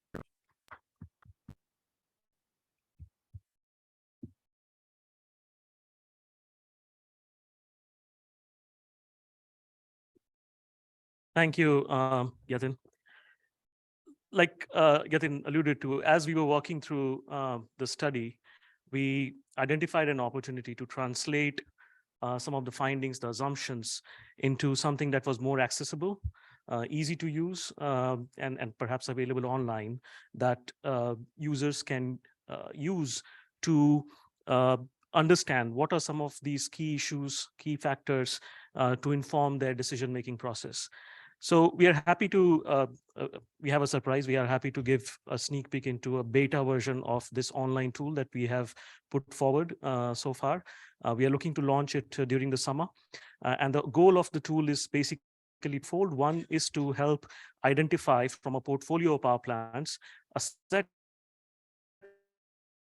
Thank you, Yatin. Like Yatin alluded to, as we were walking through the study, we identified an opportunity to translate some of the findings, the assumptions, into something that was more accessible, easy to use, and perhaps available online, that users can use to understand what are some of these key issues, key factors to inform their decision-making process. So we are happy to, we have a surprise. We are happy to give a sneak peek into a beta version of this online tool that we have put forward so far. We are looking to launch it during the summer. And the goal of the tool is basically fold. One is to help identify from a portfolio of power plants a set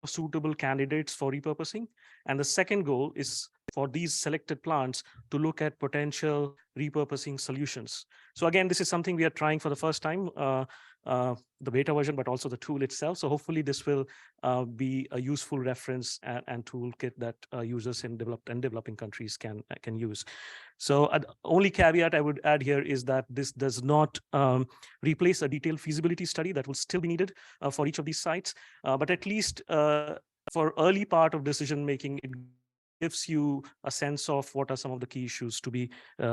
of suitable candidates for repurposing. And the second goal is for these selected plants to look at potential repurposing solutions. So again, this is something we are trying for the first time, the beta version, but also the tool itself. So hopefully this will be a useful reference and toolkit that users in developed and developing countries can use. So only caveat I would add here is that this does not replace a detailed feasibility study that will still be needed for each of these sites, but at least for early part of decision making, it gives you a sense of what are some of the key issues to be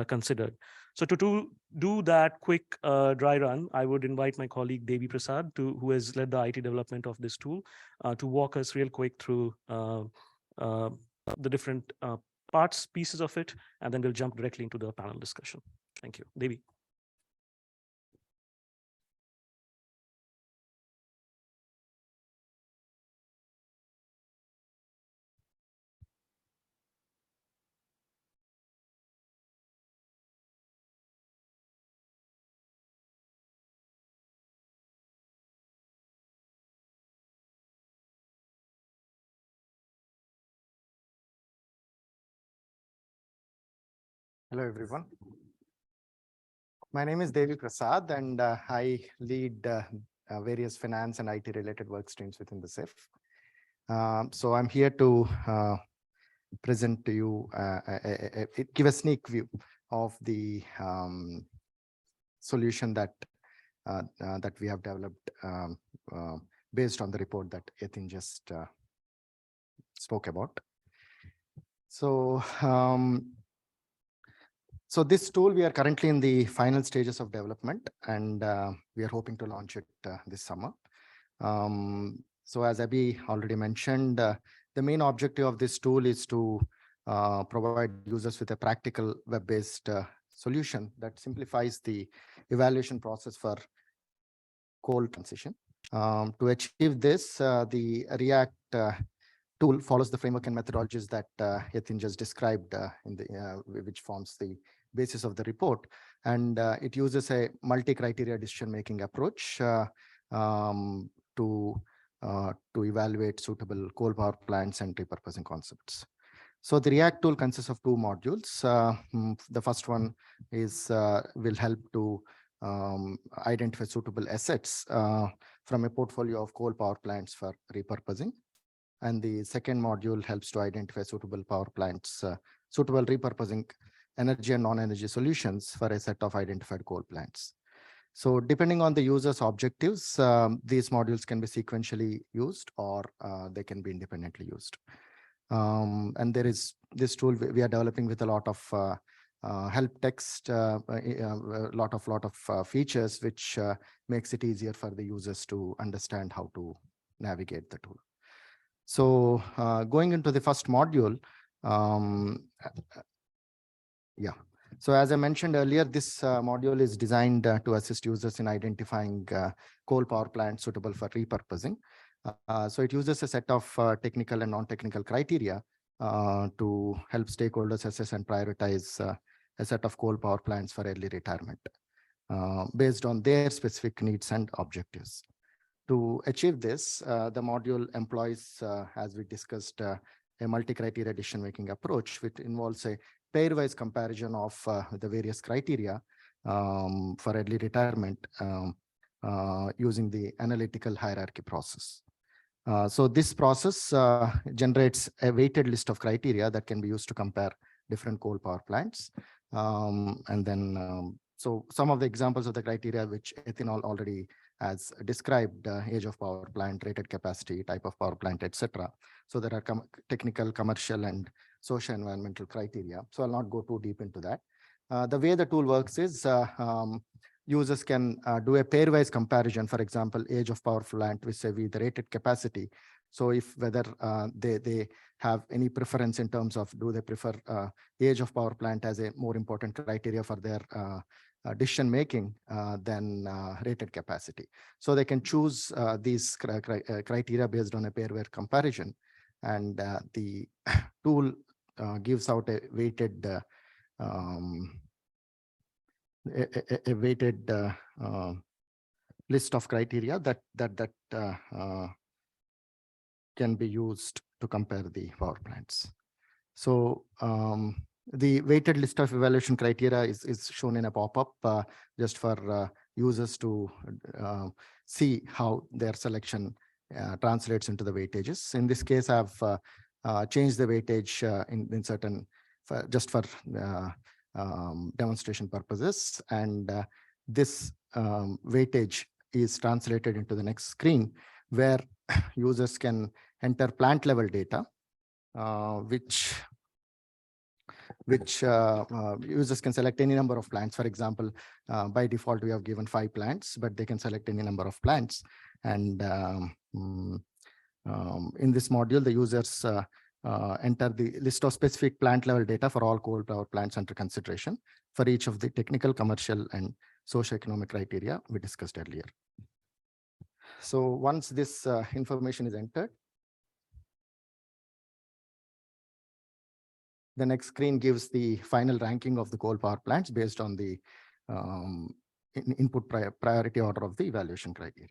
considered. So to do that quick dry run, I would invite my colleague Devi Prasad, who has led the IT development of this tool, to walk us real quick through the different pieces of it, and then we'll jump directly into the panel discussion. Thank you. Devi. Hello, everyone. My name is Devi Prasad, and I lead various finance and IT related work streams within the CIF. So I'm here to present to you, give a sneak view of the solution that we have developed based on the report that Yatin just spoke about. So, so this tool, we are currently in the final stages of development, and we are hoping to launch it this summer. So as Abhi already mentioned, the main objective of this tool is to provide users with a practical web-based solution that simplifies the evaluation process for coal transition. To achieve this, the React tool follows the framework and methodologies that Yatin just described, which forms the basis of the report. And it uses a multi-criteria decision-making approach to evaluate suitable coal power plants and repurposing concepts. So the React tool consists of two modules. The first one is will help to identify suitable assets from a portfolio of coal power plants for repurposing. And the second module helps to identify suitable power plants, suitable repurposing energy and non-energy solutions for a set of identified coal plants. So depending on the user's objectives, these modules can be sequentially used or they can be independently used. And there is this tool we are developing with a lot of help text, a lot of features, which makes it easier for the users to understand how to navigate the tool. So going into the first module, So as I mentioned earlier, this module is designed to assist users in identifying coal power plants suitable for repurposing. So it uses a set of technical and non-technical criteria to help stakeholders assess and prioritize a set of coal power plants for early retirement based on their specific needs and objectives. To achieve this, the module employs, as we discussed, a multi-criteria decision-making approach, which involves a pairwise comparison of the various criteria for early retirement using the analytical hierarchy process. So this process generates a weighted list of criteria that can be used to compare different coal power plants. So some of the examples of the criteria which Yatin already has described, age of power plant, rated capacity, type of power plant, etc. So there are technical, commercial, and social environmental criteria. So I'll not go too deep into that. The way the tool works is users can do a pairwise comparison, for example, age of power plant with the rated capacity. So if whether they have any preference in terms of do they prefer age of power plant as a more important criteria for their decision making than rated capacity. So they can choose these criteria based on a pairwise comparison, and the tool gives out a weighted list of criteria that can be used to compare the power plants. So the weighted list of evaluation criteria is shown in a pop-up just for users to see how their selection translates into the weightages. In this case, I've changed the weightage in certain, just for demonstration purposes. And this weightage is translated into the next screen, where users can enter plant level data, which users can select any number of plants. For example, by default, we have given 5 plants, but they can select any number of plants. And in this module, the users enter the list of specific plant level data for all coal power plants under consideration for each of the technical, commercial, and socio-economic criteria we discussed earlier. So once this information is entered, the next screen gives the final ranking of the coal power plants based on the input priority order of the evaluation criteria.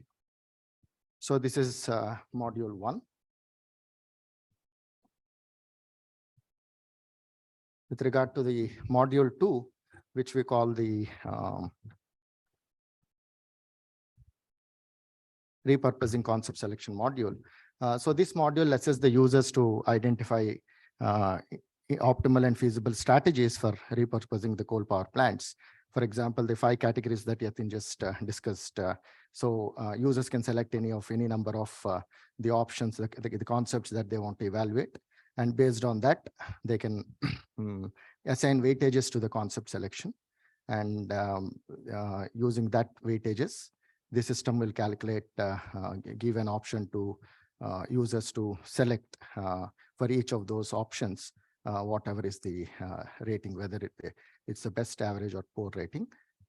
So this is module 1. With regard to the module 2, which we call the repurposing concept selection module. So this module lets us the users to identify optimal and feasible strategies for repurposing the coal power plants. For example, the 5 categories that Yatin just discussed. So users can select any number of the options, the concepts that they want to evaluate. And based on that, they can assign weightages to the concept selection. And using that weightages, the system will calculate, give an option to users to select for each of those options, whatever is the rating, whether it's the best, average, or poor rating.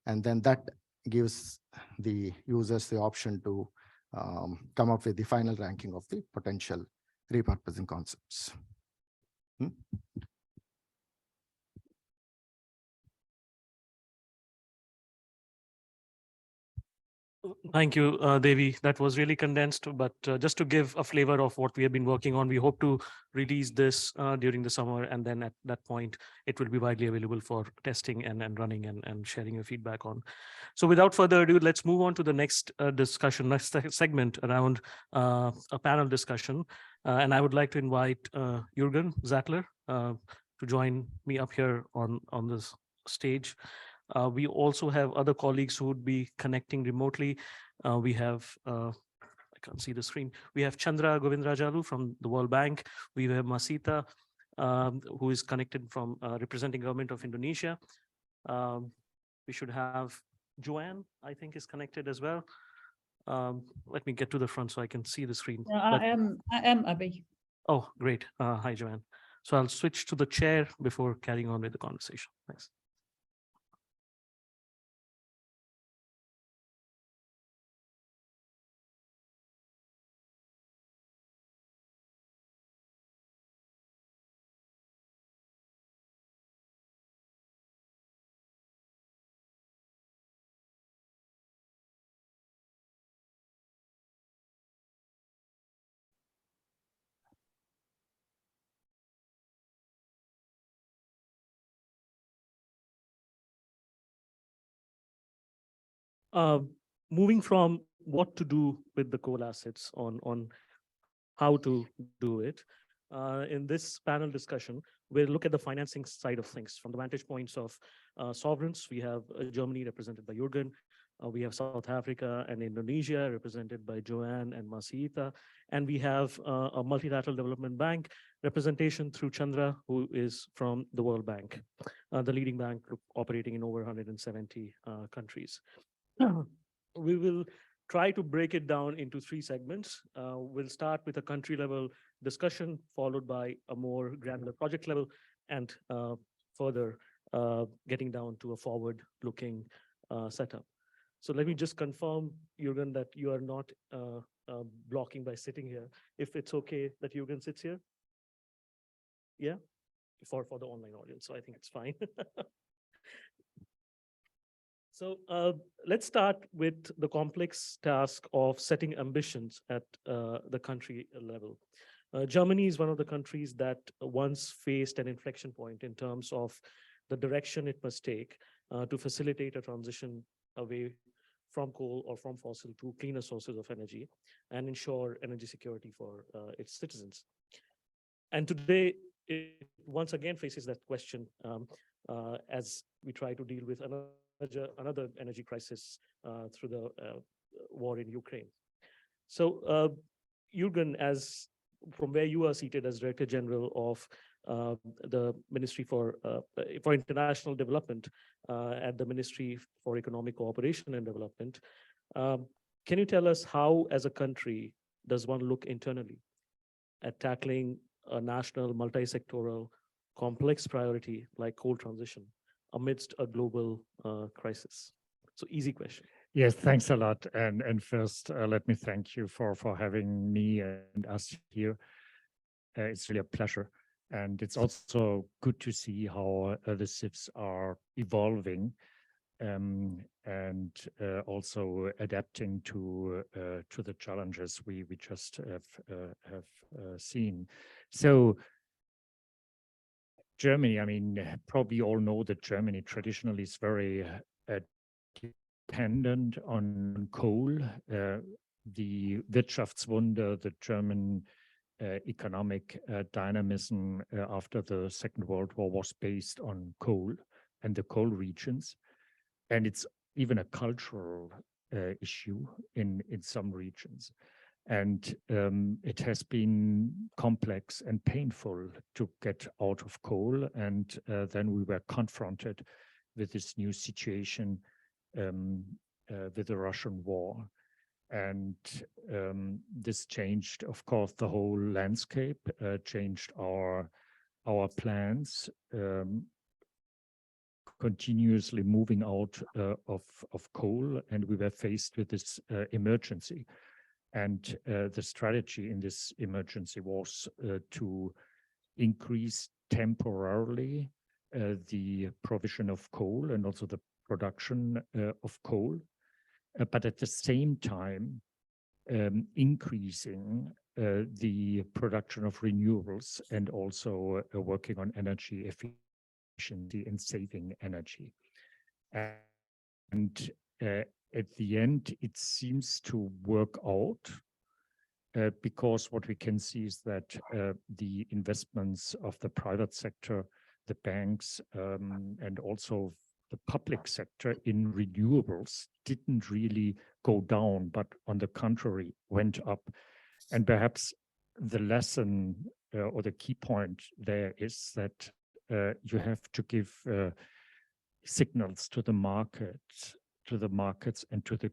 And then that gives the users the option to come up with the final ranking of the potential repurposing concepts. Thank you, Devi. That was really condensed, but just to give a flavor of what we have been working on, we hope to release this during the summer, and then at that point, it will be widely available for testing and running and sharing your feedback on. So without further ado, let's move on to the next discussion, next segment around a panel discussion. And I would like to invite Jurgen Zattler to join me up here on this stage. We also have other colleagues who would be connecting remotely. We have can't see the screen. We have Chandra Govindarajalu from the World Bank. We have Masyita, who is connected from representing government of Indonesia. We should have Joanne, I think, is connected as well. Let me get to the front so I can see the screen. Yeah, I am Abhi. Oh, great. Hi, Joanne. So I'll switch to the chair before carrying on with the conversation. Thanks. Moving from what to do with the coal assets on how to do it. In this panel discussion, we'll look at the financing side of things from the vantage points of sovereigns. We have Germany represented by Jurgen. We have South Africa and Indonesia represented by Joanne and Masyita. And we have a multilateral development bank representation through Chandra, who is from the World Bank, the leading bank operating in over 170 countries. We will try to break it down into three segments. We'll start with a country level discussion, followed by a more granular project level, and further getting down to a forward looking setup. So let me just confirm, Jurgen, that you are not blocking by sitting here. If it's okay that Jurgen sits here? Yeah, for the online audience, so I think it's fine. So let's start with the complex task of setting ambitions at the country level. Germany is one of the countries that once faced an inflection point in terms of the direction it must take to facilitate a transition away from coal or from fossil to cleaner sources of energy and ensure energy security for its citizens. And today, it once again faces that question as we try to deal with another energy crisis through the war in Ukraine. So, Jurgen, as from where you are seated as Director General of the Ministry for International Development at the Ministry for Economic Cooperation and Development, can you tell us how, as a country, does one look internally at tackling a national, multi-sectoral, complex priority like coal transition amidst a global crisis? So easy question. Yes, thanks a lot. And first, let me thank you for having me and us here. It's really a pleasure. And it's also good to see how the CIFs are evolving and also adapting to the challenges we just have seen. So Germany, I mean, probably all know that Germany traditionally is very dependent on coal. The Wirtschaftswunder, the German economic dynamism after the Second World War was based on coal and the coal regions. And it's even a cultural issue in some regions. And it has been complex and painful to get out of coal. And then we were confronted with this new situation with the Russian war. And this changed, of course, the whole landscape, changed our plans, continuously moving out of coal. And we were faced with this emergency. And the strategy in this emergency was to increase temporarily the provision of coal and also the production of coal, but at the same time increasing the production of renewables and also working on energy efficiency and saving energy. And at the end, it seems to work out because what we can see is that the investments of the private sector, the banks, and also the public sector in renewables didn't really go down, but on the contrary, went up. And perhaps the lesson or the key point there is that you have to give signals to the markets and to the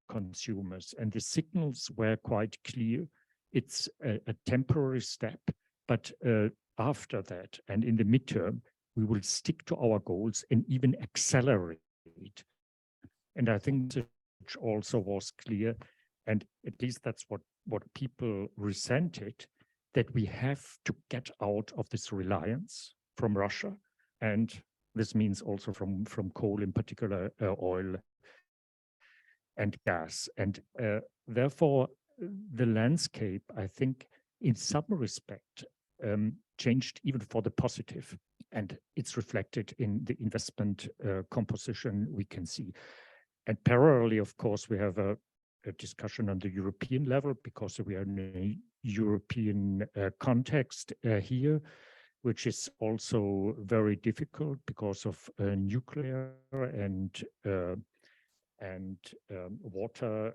consumers. And the signals were quite clear. It's a temporary step, but after that and in the midterm, we will stick to our goals and even accelerate. And I think that also was clear, and at least that's what people resented, that we have to get out of this reliance from Russia. And this means also from coal, in particular, oil and gas. And therefore, the landscape, I think, in some respect, changed even for the positive. And it's reflected in the investment composition we can see. And parallelly, of course, we have a discussion on the European level, because we are in a European context here, which is also very difficult because of nuclear and water,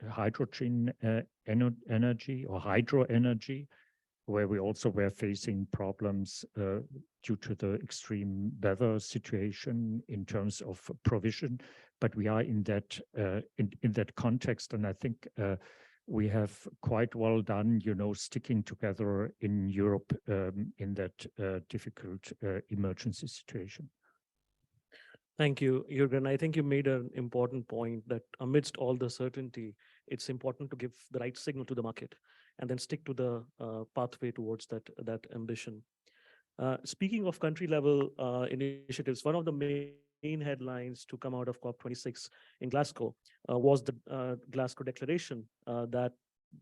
hydrogen energy or hydro energy, where we also were facing problems due to the extreme weather situation in terms of provision. But we are in that in that context, and I think we have quite well done, sticking together in Europe in that difficult emergency situation. Thank you, Jurgen. I think you made an important point that amidst all the certainty, it's important to give the right signal to the market and then stick to the pathway towards that ambition. Speaking of country level initiatives, one of the main headlines to come out of COP26 in Glasgow was the Glasgow Declaration that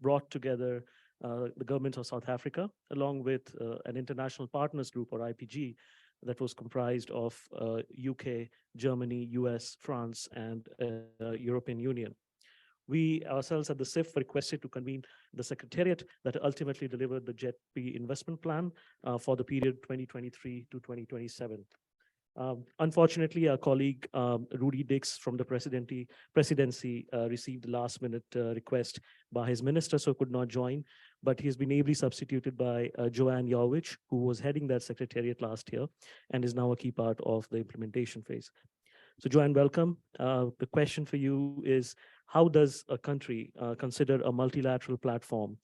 brought together the government of South Africa along with an international partners group, or IPG, that was comprised of UK, Germany, US, France, and European Union. We ourselves at the CIF requested to convene the secretariat that ultimately delivered the JETP investment plan for the period 2023 to 2027. Unfortunately, our colleague Rudy Dix from the presidency received a last-minute request by his minister, so could not join, but he has been ably substituted by Joanne, Yawitch, who was heading that secretariat last year and is now a key part of the implementation phase. So Joanne, welcome. The question for you is, how does a country consider a multilateral platform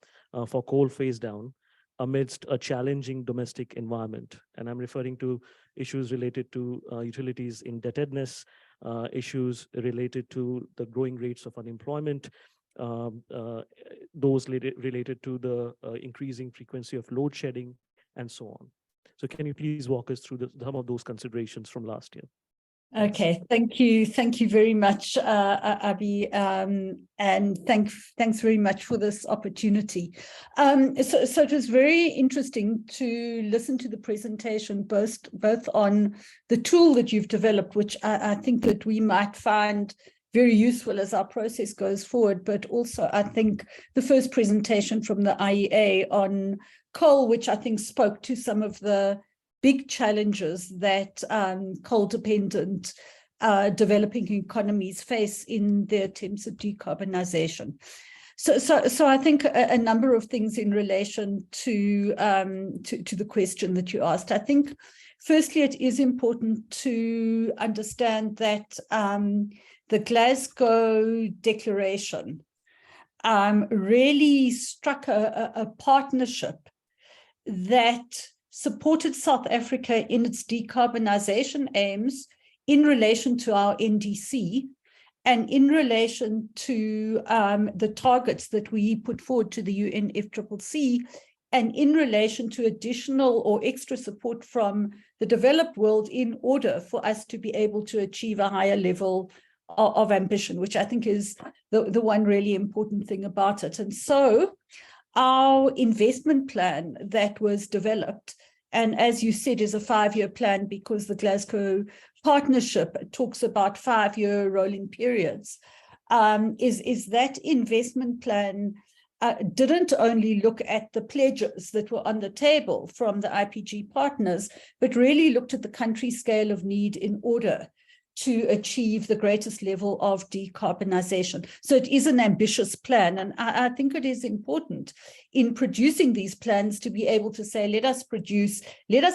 for coal phase down amidst a challenging domestic environment? And I'm referring to issues related to utilities indebtedness, issues related to the growing rates of unemployment, those related to the increasing frequency of load shedding, and so on. So can you please walk us through some of those considerations from last year? Okay, thank you very much, Abhi, and thanks very much for this opportunity. So it was very interesting to listen to the presentation, both on the tool that you've developed, which I think that we might find very useful as our process goes forward, but also I think the first presentation from the IEA on coal, which I think spoke to some of the big challenges that coal-dependent developing economies face in their attempts at decarbonization. So I think a number of things in relation to the question that you asked. I think, firstly, it is important to understand that the Glasgow Declaration really struck a partnership that supported South Africa in its decarbonization aims in relation to our NDC and in relation to the targets that we put forward to the UNFCCC, and in relation to additional or extra support from the developed world in order for us to be able to achieve a higher level of ambition, which I think is the one really important thing about it. And so our investment plan that was developed, and as you said, is a 5-year plan because the Glasgow Partnership talks about 5-year rolling periods, is that investment plan didn't only look at the pledges that were on the table from the IPG partners, but really looked at the country scale of need in order to achieve the greatest level of decarbonization. So it is an ambitious plan. And I think it is important in producing these plans to be able to say, let us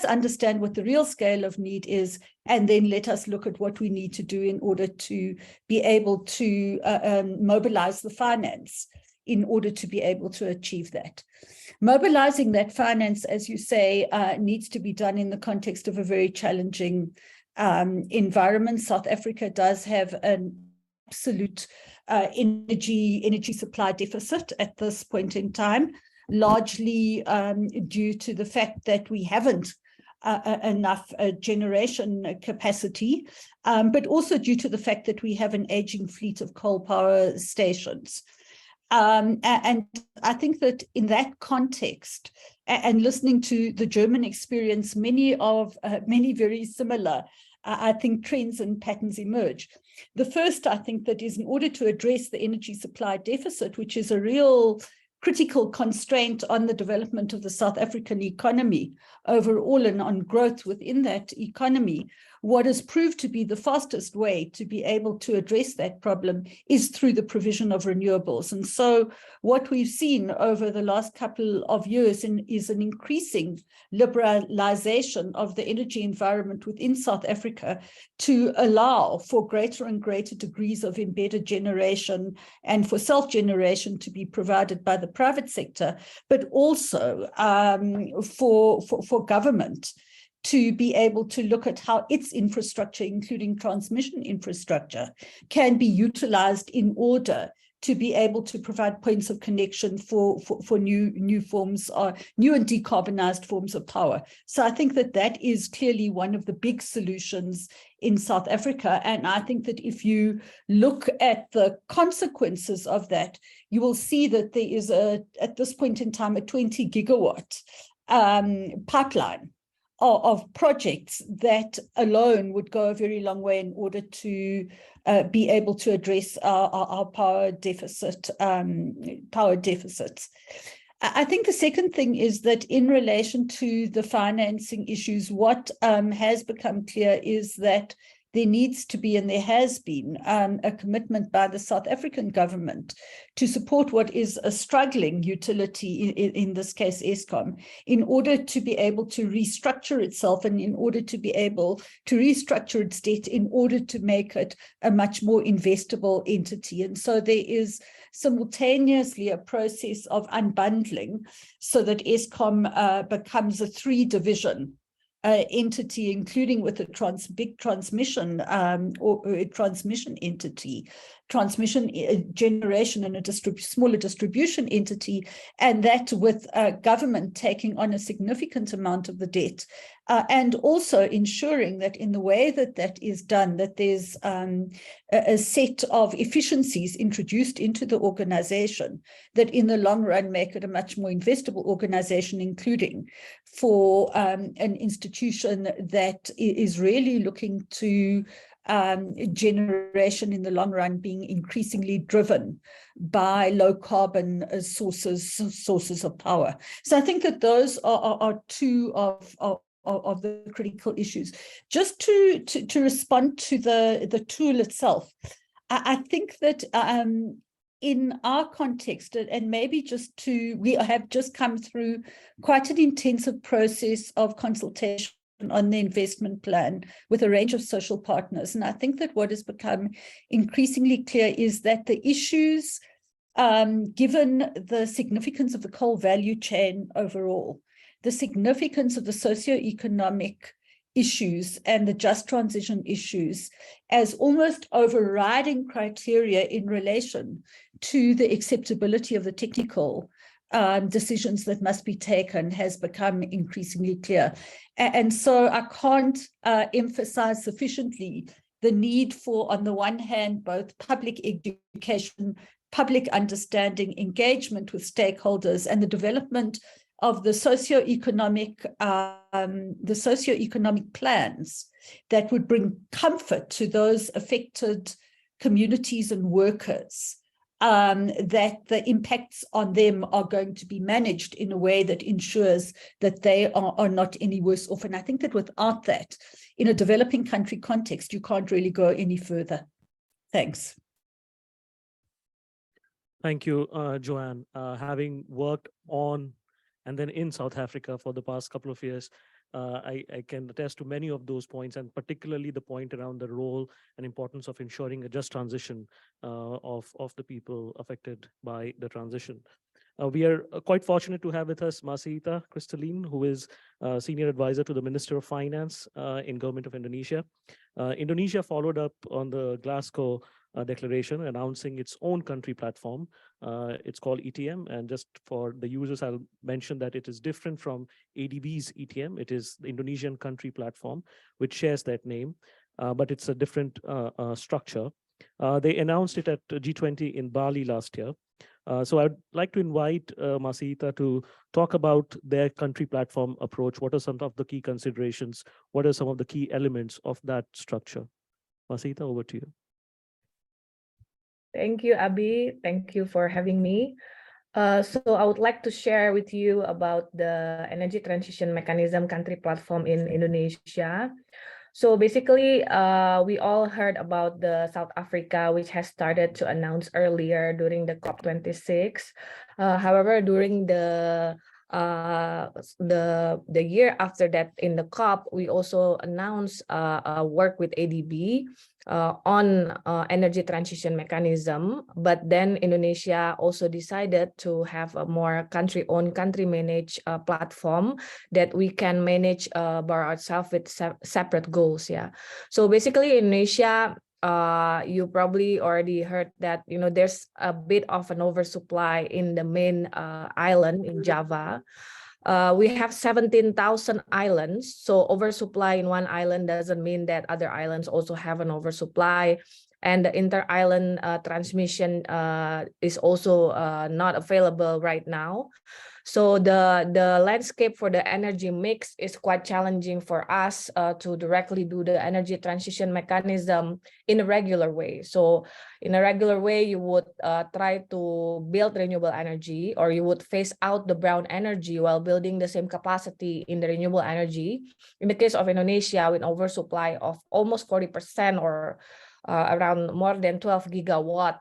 understand what the real scale of need is, and then let us look at what we need to do in order to be able to mobilize the finance in order to be able to achieve that. Mobilizing that finance, as you say, needs to be done in the context of a very challenging environment. South Africa does have an absolute energy supply deficit at this point in time, largely due to the fact that we haven't enough generation capacity, but also due to the fact that we have an aging fleet of coal power stations. And I think that in that context, and listening to the German experience, many very similar, I think, trends and patterns emerge. The first, I think, that is in order to address the energy supply deficit, which is a real critical constraint on the development of the South African economy overall and on growth within that economy, what has proved to be the fastest way to be able to address that problem is through the provision of renewables. And so what we've seen over the last couple of years is an increasing liberalization of the energy environment within South Africa to allow for greater and greater degrees of embedded generation and for self-generation to be provided by the private sector, but also for government to be able to look at how its infrastructure, including transmission infrastructure, can be utilized in order to be able to provide points of connection for new forms, or new and decarbonized forms of power. So I think that is clearly one of the big solutions in South Africa. And I think that if you look at the consequences of that, you will see that there is at this point in time, a 20 gigawatt pipeline of projects that alone would go a very long way in order to be able to address our power deficits. I think the second thing is that in relation to the financing issues, what has become clear is that there needs to be, and there has been, a commitment by the South African government to support what is a struggling utility, in this case Eskom, in order to be able to restructure itself and in order to be able to restructure its debt in order to make it a much more investable entity. And so there is simultaneously a process of unbundling so that Eskom becomes a three-division entity, including with a big transmission or a transmission entity, transmission generation, and a smaller distribution entity, and that with government taking on a significant amount of the debt, and also ensuring that in the way that is done, that there's a set of efficiencies introduced into the organization that in the long run make it a much more investable organization, including for an institution that is really looking to generation in the long run being increasingly driven by low carbon sources of power. So I think that those are two of the critical issues. Just to respond to the tool itself, I think that in our context, and maybe we have just come through quite an intensive process of consultation on the investment plan with a range of social partners. And I think that what has become increasingly clear is that the issues, given the significance of the coal value chain overall, the significance of the socioeconomic issues and the just transition issues as almost overriding criteria in relation to the acceptability of the technical decisions that must be taken has become increasingly clear. And so I can't emphasize sufficiently the need for, on the one hand, both public education, public understanding, engagement with stakeholders, and the development of the socioeconomic plans that would bring comfort to those affected communities and workers that the impacts on them are going to be managed in a way that ensures that they are not any worse off. And I think that without that, in a developing country context, you can't really go any further. Thanks. Thank you, Joanne. Having worked on and then in South Africa for the past couple of years, I can attest to many of those points, and particularly the point around the role and importance of ensuring a just transition of the people affected by the transition. We are quite fortunate to have with us Masyita Crystallin, who is Senior Advisor to the Minister of Finance in Government of Indonesia. Indonesia followed up on the Glasgow Declaration announcing its own country platform. It's called ETM, and just for the users, I'll mention that it is different from ADB's ETM. It is the Indonesian country platform, which shares that name, but it's a different structure. They announced it at G20 in Bali last year. So I'd like to invite Masyita to talk about their country platform approach. What are some of the key considerations? What are some of the key elements of that structure? Masyita, over to you. Thank you, Abhi. Thank you for having me. So I would like to share with you about the energy transition mechanism country platform in Indonesia. So basically, we all heard about the South Africa, which has started to announce earlier during the COP26. However, during the year after that in the COP, we also announced work with ADB on energy transition mechanism, but then Indonesia also decided to have a more country-owned, country-managed platform that we can manage by ourselves with separate goals. Yeah. So basically, Indonesia, you probably already heard that there's a bit of an oversupply in the main island in Java. We have 17,000 islands, so oversupply in one island doesn't mean that other islands also have an oversupply, and the inter-island transmission is also not available right now. So the landscape for the energy mix is quite challenging for us to directly do the energy transition mechanism in a regular way. So in a regular way, you would try to build renewable energy, or you would phase out the brown energy while building the same capacity in the renewable energy. In the case of Indonesia, with oversupply of almost 40% or around more than 12 gigawatt,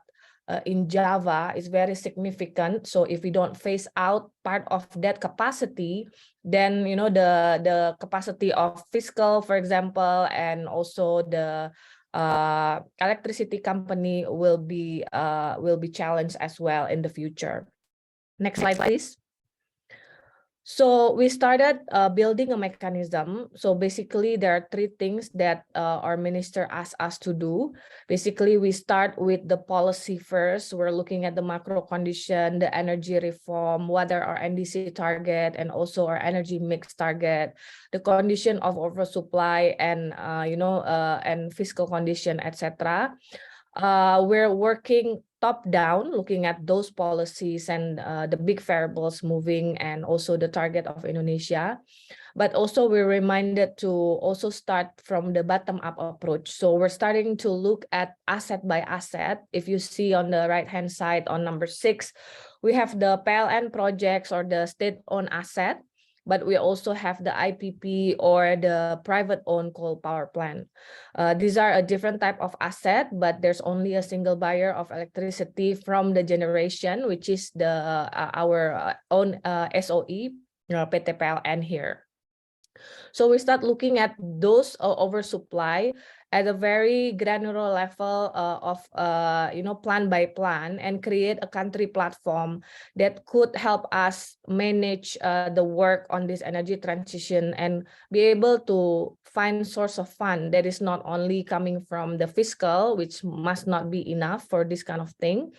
in Java is very significant. So if we don't phase out part of that capacity, then the capacity of fiscal, for example, and also the electricity company will be challenged as well in the future. Next slide, please. So we started building a mechanism. So basically, there are three things that our minister asked us to do. Basically, we start with the policy first. We're looking at the macro condition, the energy reform, what are our NDC target, and also our energy mix target, the condition of oversupply, and and fiscal condition, etc. We're working top down, looking at those policies and the big variables moving, and also the target of Indonesia. But also we're reminded to also start from the bottom up approach. So we're starting to look at asset by asset. If you see on the right hand side on number 6, we have the PLN projects or the state-owned asset, but we also have the IPP or the private-owned coal power plant. These are a different type of asset, but there's only a single buyer of electricity from the generation, which is our own SOE, PT PLN here. So we start looking at those oversupply at a very granular level of plan by plan, and create a country platform that could help us manage the work on this energy transition and be able to find source of fund that is not only coming from the fiscal, which must not be enough for this kind of thing,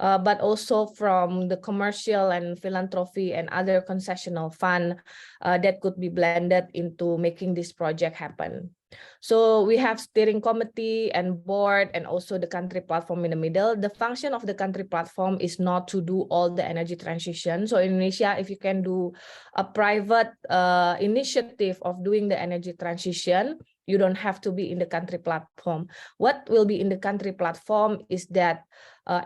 but also from the commercial and philanthropy and other concessional fund that could be blended into making this project happen. So we have steering committee and board, and also the country platform in the middle. The function of the country platform is not to do all the energy transition. So in Indonesia, if you can do a private initiative of doing the energy transition, You don't have to be in the country platform. What will be in the country platform is that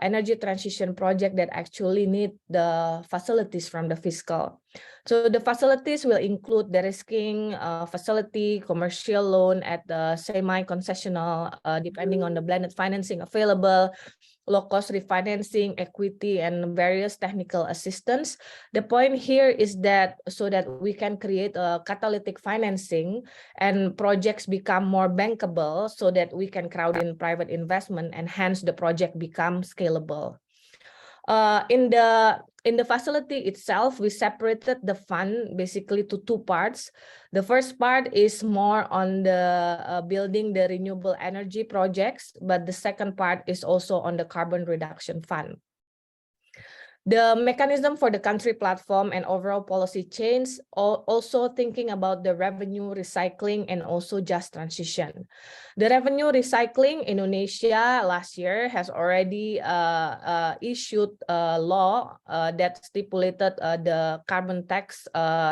energy transition project that actually need the facilities from the fiscal. So the facilities will include the risking facility, commercial loan at the semi-concessional, depending on the blended financing available, low-cost refinancing, equity, and various technical assistance. The point here is that so that we can create a catalytic financing and projects become more bankable so that we can crowd in private investment and hence the project become scalable. In the facility itself, we separated the fund basically to two parts. The first part is more on the building the renewable energy projects, but the second part is also on the carbon reduction fund. The mechanism for the country platform and overall policy change, also thinking about the revenue recycling and also just transition. The revenue recycling, Indonesia last year has already issued a law that stipulated the carbon tax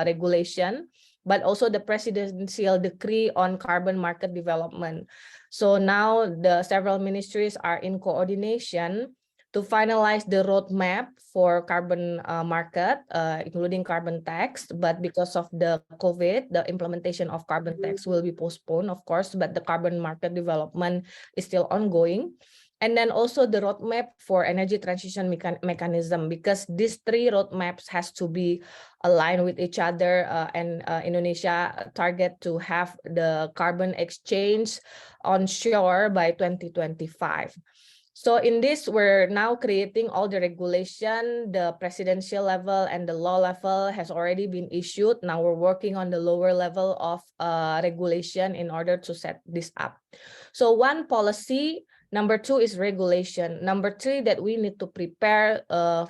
regulation, but also the presidential decree on carbon market development. So now the several ministries are in coordination to finalize the roadmap for carbon market, including carbon tax. But because of the COVID, the implementation of carbon tax will be postponed, of course, but the carbon market development is still ongoing. And then also the roadmap for energy transition mechanism, because these three roadmaps has to be aligned with each other, and Indonesia target to have the carbon exchange onshore by 2025. So in this, we're now creating all the regulation, the presidential level and the law level has already been issued. Now we're working on the lower level of regulation in order to set this up. So one policy, number two is regulation. Number three that we need to prepare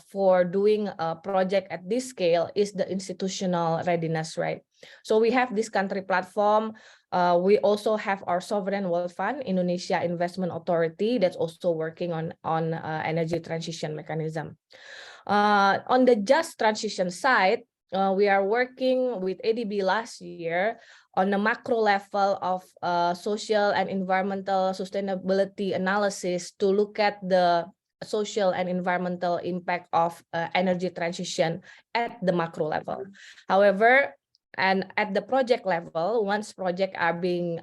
for doing a project at this scale is the institutional readiness, right? So we have this country platform. We also have our sovereign wealth fund, Indonesia Investment Authority, that's also working on energy transition mechanism. On the just transition side, we are working with ADB last year on the macro level of social and environmental sustainability analysis to look at the social and environmental impact of energy transition at the macro level. However, and at the project level, once projects are being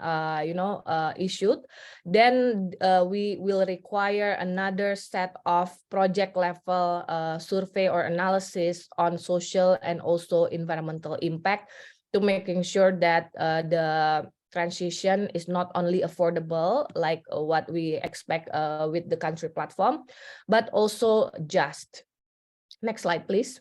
issued, then we will require another set of project level survey or analysis on social and also environmental impact to making sure that the transition is not only affordable, like what we expect with the country platform, but also just. Next slide, please.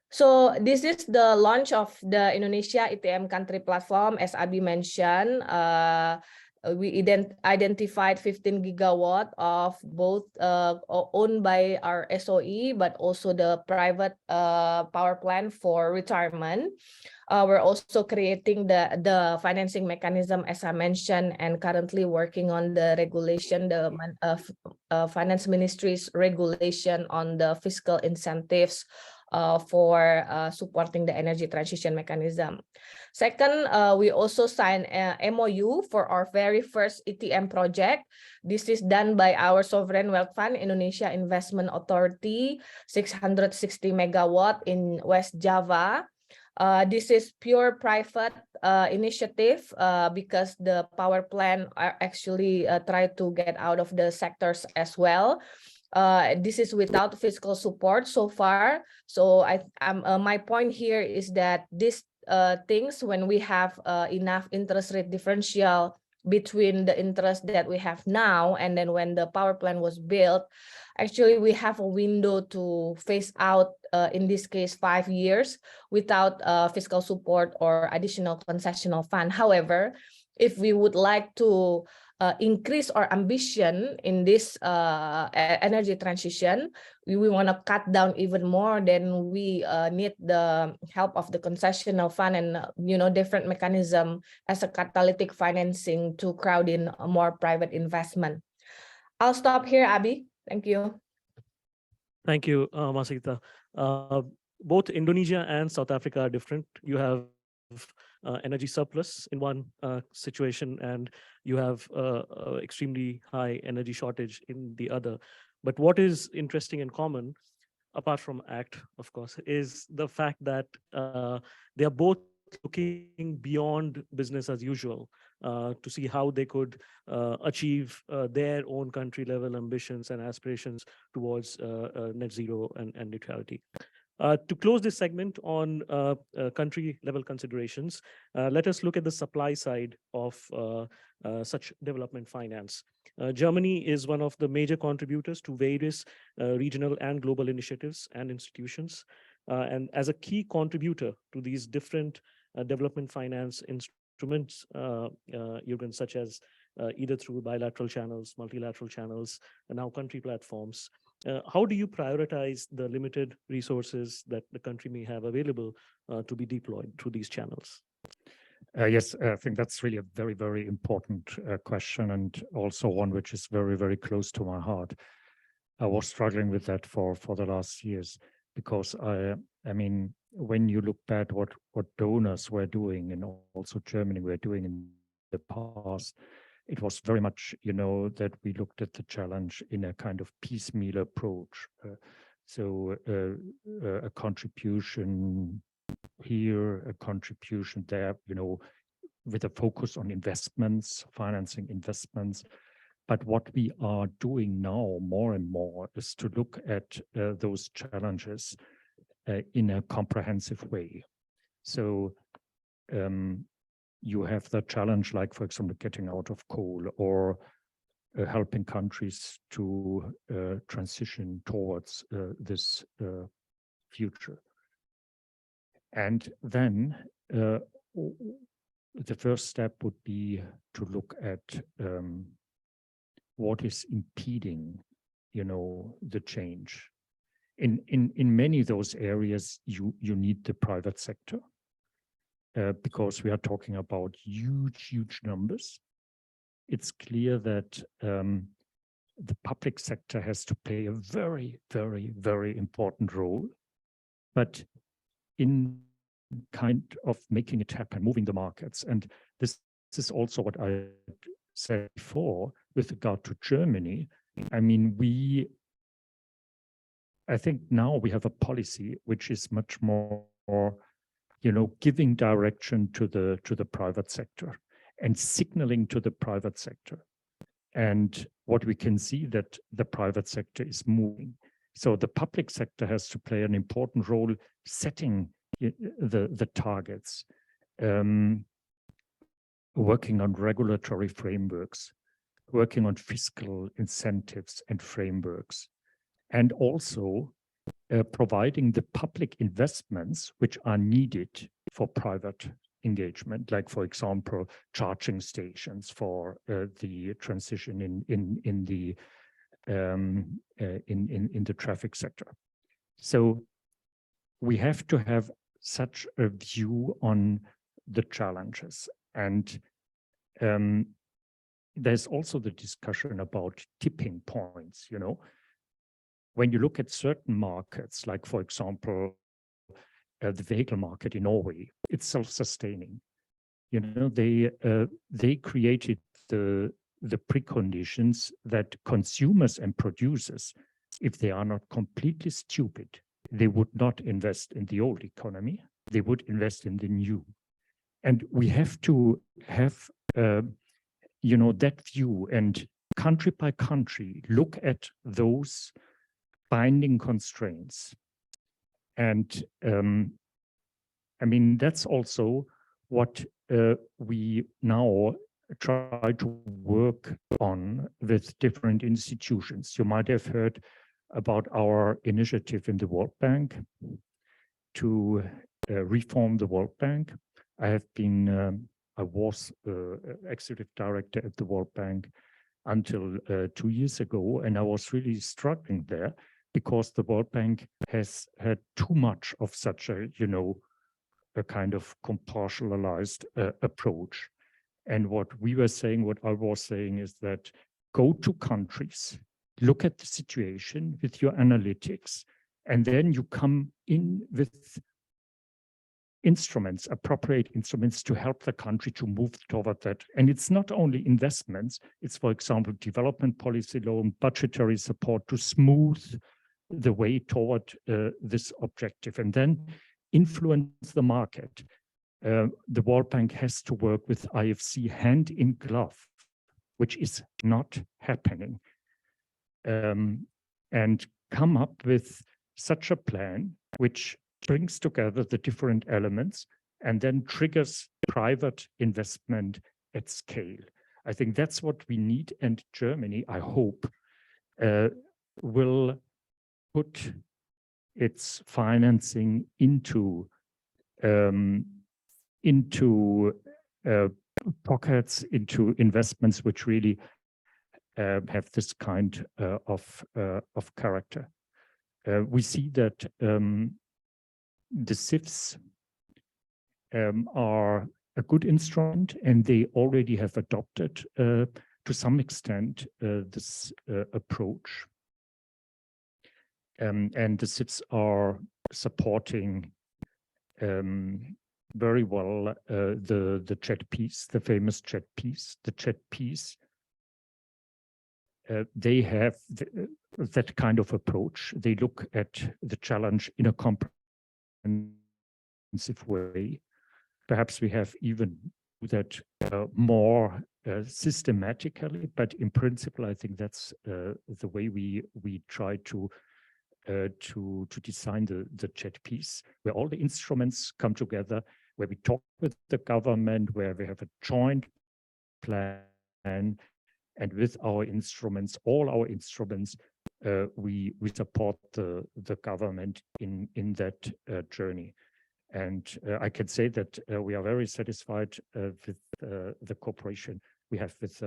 So this is the launch of the Indonesia ETM country platform. As Abi mentioned, we identified 15 gigawatt of both owned by our SOE, but also the private power plant for retirement. We're also creating the financing mechanism, as I mentioned, and currently working on the regulation, the finance ministry's regulation on the fiscal incentives for supporting the energy transition mechanism. Second, we also signed an MOU for our very first ETM project. This is done by our sovereign wealth fund, Indonesia Investment Authority, 660 megawatt in West Java. This is pure private initiative because the power plant are actually try to get out of the sectors as well. This is without fiscal support so far. So my point here is that these things, when we have enough interest rate differential between the interest that we have now and then when the power plant was built, actually we have a window to phase out, in this case 5 years, without fiscal support or additional concessional fund. However, if we would like to increase our ambition in this energy transition, we want to cut down even more, then we need the help of the concessional fund and different mechanism as a catalytic financing to crowd in more private investment. I'll stop here, Abi. Thank you. Thank you, Masyita. Both Indonesia and South Africa are different. You have energy surplus in one situation, and you have extremely high energy shortage in the other. But what is interesting and common, apart from ACT, of course, is the fact that they are both looking beyond business as usual to see how they could achieve their own country level ambitions and aspirations towards net zero and neutrality. To close this segment on country level considerations, let us look at the supply side of such development finance. Germany is one of the major contributors to various regional and global initiatives and institutions. And as a key contributor to these different development finance instruments, Jurgen, such as either through bilateral channels, multilateral channels, and now country platforms, how do you prioritize the limited resources that the country may have available to be deployed through these channels? Yes, I think that's really a very, very important question, and also one which is very, very close to my heart. I was struggling with that for the last years, because I mean, when you look back what donors were doing, and also Germany were doing in the past, it was very much, you know, that we looked at the challenge in a kind of piecemeal approach. So a contribution here, a contribution there, you know, with a focus on investments, financing investments. But what we are doing now more and more is to look at those challenges in a comprehensive way. So you have the challenge, like, for example, getting out of coal, or helping countries to transition towards this future. And then the first step would be to look at what is impeding, you know, the change. In many of those areas, you need the private sector. Because we are talking about huge numbers. It's clear that the public sector has to play a very, very, very important role, but in kind of making it happen, moving the markets. And this is also what I said before with regard to Germany. I mean, I think now we have a policy which is much more, you know, giving direction to the private sector and signaling to the private sector. And what we can see, that the private sector is moving. So the public sector has to play an important role setting the targets, working on regulatory frameworks, working on fiscal incentives and frameworks, and also providing the public investments which are needed for private engagement, like, for example, charging stations for the transition in the traffic sector. So we have to have such a view on the challenges. And there's also the discussion about tipping points, you know. When you look at certain markets, like, for example, the vehicle market in Norway, it's self-sustaining. You know, they created the preconditions that consumers and producers, if they are not completely stupid, they would not invest in the old economy. They would invest in the new. And we have to have, you know, that view, and country by country, look at those binding constraints. And I mean, that's also what we now try to work on with different institutions. You might have heard about our initiative in the World Bank to reform the World Bank. I was executive director at the World Bank until 2 years ago, and I was really struggling there, because the World Bank has had too much of such a, you know, a kind of compartmentalized approach. And what I was saying is that go to countries, look at the situation with your analytics, and then you come in with instruments, appropriate instruments to help the country to move toward that. And it's not only investments, it's, for example, development policy loan, budgetary support to smooth the way toward this objective, and then influence the market. The World Bank has to work with IFC hand in glove, which is not happening, and come up with such a plan which brings together the different elements and then triggers private investment at scale. I think that's what we need, and Germany, I hope, will put its financing into pockets, into investments which really have this kind of character. We see that the CIFs are a good instrument, and they already have adopted to some extent this approach. And the CIFs are supporting very well the JETPs, the famous JETPs. The JETPs, they have that kind of approach. They look at the challenge in a comprehensive way. Perhaps we have even that more systematically, but in principle, I think that's the way we try to design the JETPs, where all the instruments come together, where we talk with the government, where we have a joint plan, and with our instruments, all our instruments, we support the government in that journey. And I can say that we are very satisfied with the cooperation we have with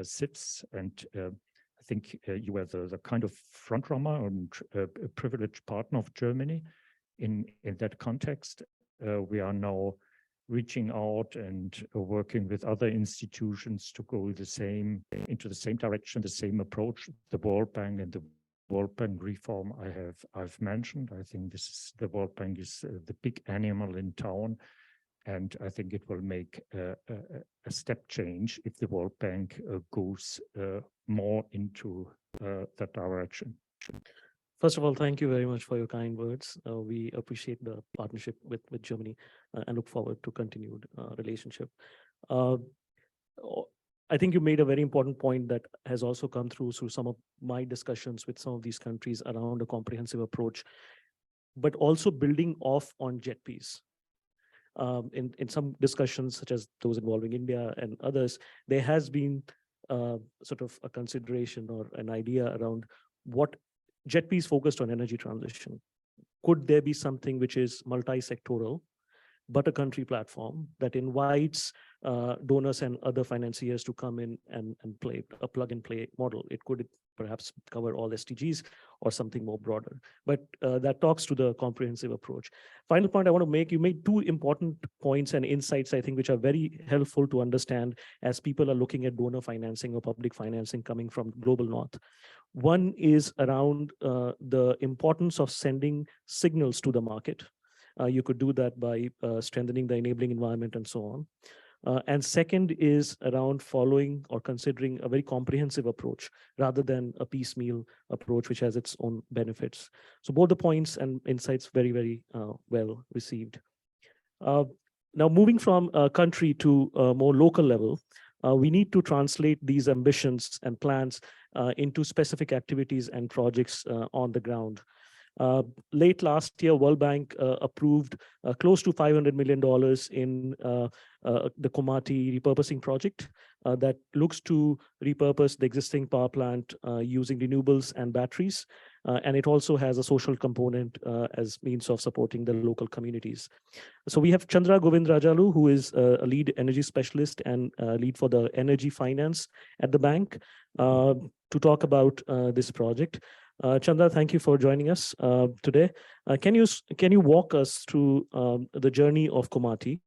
CIFs, and I think you are the kind of front runner and a privileged partner of Germany in that context. We are now reaching out and working with other institutions to go into the same direction, the same approach. The World Bank and the World Bank reform I've mentioned. I think the World Bank is the big animal in town, and I think it will make a step change if the World Bank goes more into that direction. First of all, thank you very much for your kind words. We appreciate the partnership with Germany and look forward to continued relationship. I think you made a very important point that has also come through some of my discussions with some of these countries around a comprehensive approach, but also building off on JETPs. In some discussions, such as those involving India and others, there has been sort of a consideration or an idea around what JETP is focused on energy transition. Could there be something which is multi-sectoral, but a country platform that invites donors and other financiers to come in and play a plug-and-play model? It could perhaps cover all SDGs or something more broader, but that talks to the comprehensive approach. Final point I want to make, you made two important points and insights, I think, which are very helpful to understand as people are looking at donor financing or public financing coming from global north. One is around the importance of sending signals to the market. You could do that by strengthening the enabling environment and so on. And second is around following or considering a very comprehensive approach rather than a piecemeal approach, which has its own benefits. So both the points and insights very, very well received. Now, moving from a country to a more local level, we need to translate these ambitions and plans into specific activities and projects on the ground. Late last year, World Bank approved close to $500 million in the Komati repurposing project that looks to repurpose the existing power plant using renewables and batteries. And it also has a social component as means of supporting the local communities. So we have Govindarajalu, who is a lead energy specialist and lead for the energy finance at the bank, to talk about this project. Chandra, thank you for joining us today. Can you walk us through the journey of Komati?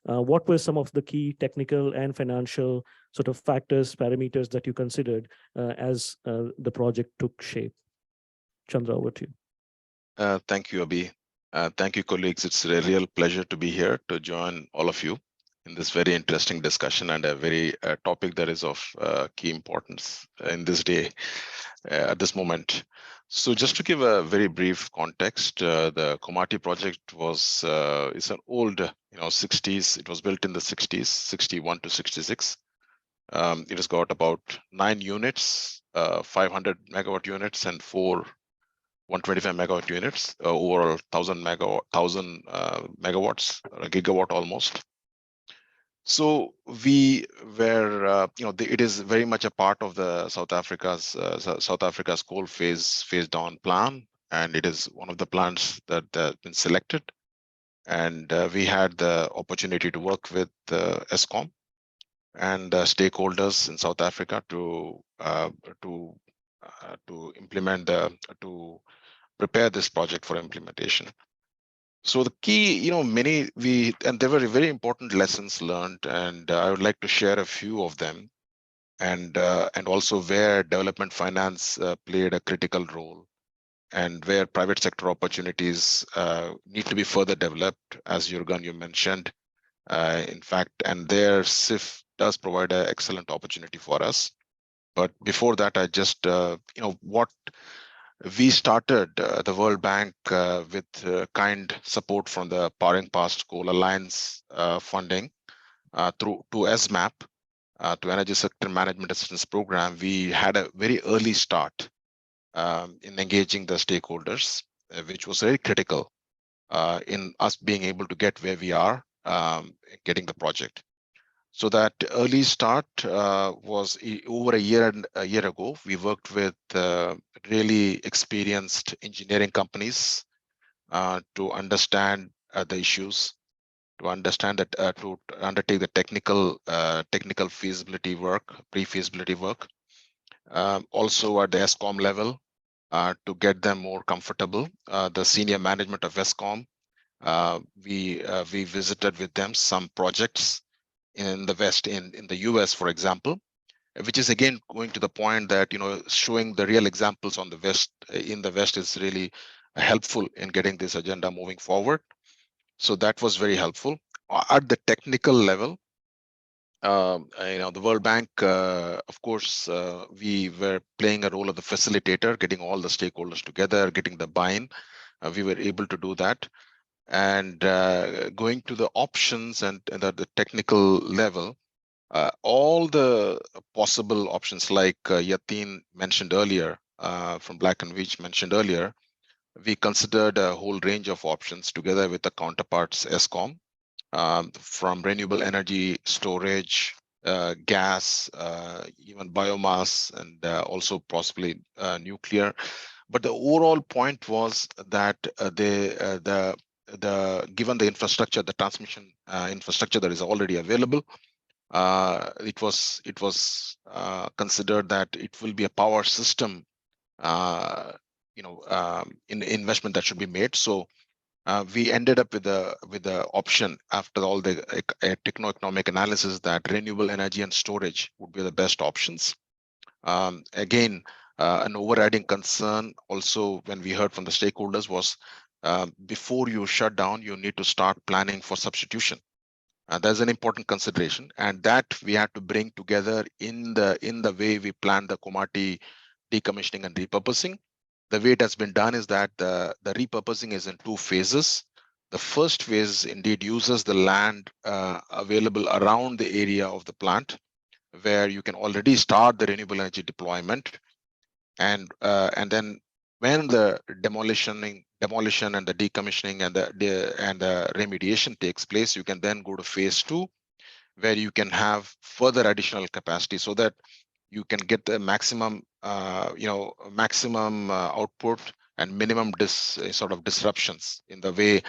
What were some of the key technical and financial sort of factors, parameters that you considered as the project took shape? Chandra, over to you. Thank you, Abhi. Thank you, colleagues. It's a real pleasure to be here to join all of you in this very interesting discussion and a very topic that is of key importance in this day, at this moment. So just to give a very brief context, the Komati project was is an old, 60s. It was built in the 60s, 61 to 66. It has got about 9 units, 500 megawatt units, and 4 125 megawatt units, overall 1000 megawatts, or a gigawatt almost. So we were, it is very much a part of the South Africa's coal phase down plan, and it is one of the plants that have been selected. And we had the opportunity to work with Eskom and stakeholders in South Africa to implement to prepare this project for implementation. So the key, and there were very important lessons learned, and I would like to share a few of them, and also where development finance played a critical role, and where private sector opportunities need to be further developed, as Jurgen, you mentioned. In fact, and there CIF does provide an excellent opportunity for us. But before that, I just, what we started the World Bank with kind support from the Powering Past Coal Alliance funding through to SMAP, to Energy Sector Management Assistance Program. We had a very early start in engaging the stakeholders, which was very critical in us being able to get where we are, getting the project. So that early start was over a year ago. We worked with really experienced engineering companies to understand the issues, to understand that to undertake the technical feasibility work, pre-feasibility work. Also at the Eskom level, to get them more comfortable. The senior management of Eskom, we visited with them some projects in the West, in the US, for example, which is again going to the point that, showing the real examples on the West, in the West is really helpful in getting this agenda moving forward. So that was very helpful. At the technical level, the World Bank, of course, we were playing a role of the facilitator, getting all the stakeholders together, getting the buy-in. We were able to do that. And going to the options and at the technical level, all the possible options, like Yatin mentioned earlier, from Black & Veatch mentioned earlier, we considered a whole range of options together with the counterparts Eskom, from renewable energy storage, gas, even biomass, and also possibly nuclear. But the overall point was that given the infrastructure, the transmission infrastructure that is already available, it was considered that it will be a power system, in investment that should be made. So we ended up with the option, after all the techno-economic analysis, that renewable energy and storage would be the best options. Again, an overriding concern also when we heard from the stakeholders was, before you shut down, you need to start planning for substitution. That's an important consideration, and that we had to bring together in the way we planned the Komati decommissioning and repurposing. The way it has been done is that the repurposing is in 2 phases. The first phase indeed uses the land available around the area of the plant, where you can already start the renewable energy deployment, and then when the demolition and the decommissioning and the remediation takes place, you can then go to phase 2, where you can have further additional capacity, so that you can get the maximum output and minimum disruptions in the way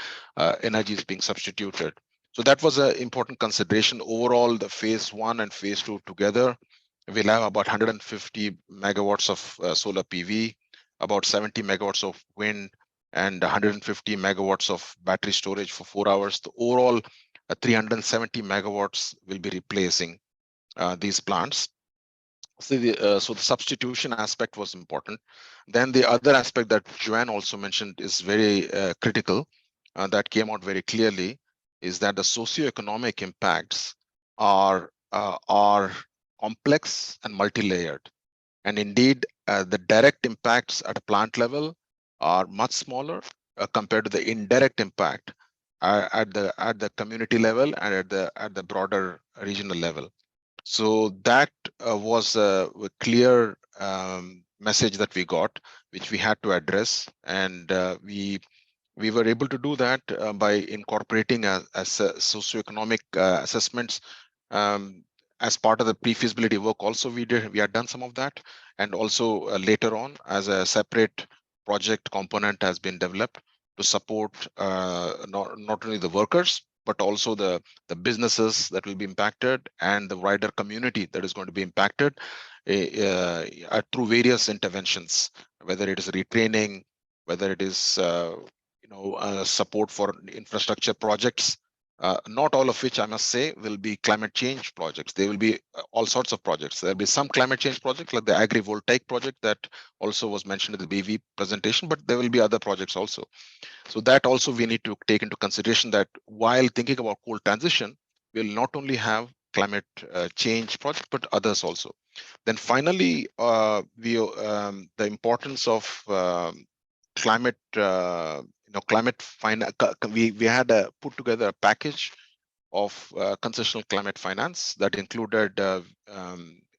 energy is being substituted. So that was an important consideration. Overall, the phase 1 and phase 2 together, we'll have about 150 megawatts of solar PV, about 70 megawatts of wind, and 150 megawatts of battery storage for 4 hours. The overall 370 megawatts will be replacing these plants. So the substitution aspect was important. Then the other aspect that Joanne also mentioned is very critical, that came out very clearly is that the socioeconomic impacts are complex and multi-layered. And indeed, the direct impacts at a plant level are much smaller compared to the indirect impact at the community level and at the broader regional level. So that was a clear message that we got, which we had to address, and we were able to do that by incorporating as socioeconomic assessments as part of the pre-feasibility work. Also, we had done some of that, and also later on, as a separate project component has been developed to support not only the workers but also the businesses that will be impacted and the wider community that is going to be impacted through various interventions, whether it is retraining, whether it is support for infrastructure projects, not all of which I must say will be climate change projects. There will be all sorts of projects. There'll be some climate change projects like the agrivoltaic project that also was mentioned in the BV presentation, but there will be other projects also. So that also we need to take into consideration that while thinking about coal transition, we'll not only have climate change projects, but others also. Then finally, the importance of climate, climate finance. We had put together a package of concessional climate finance that included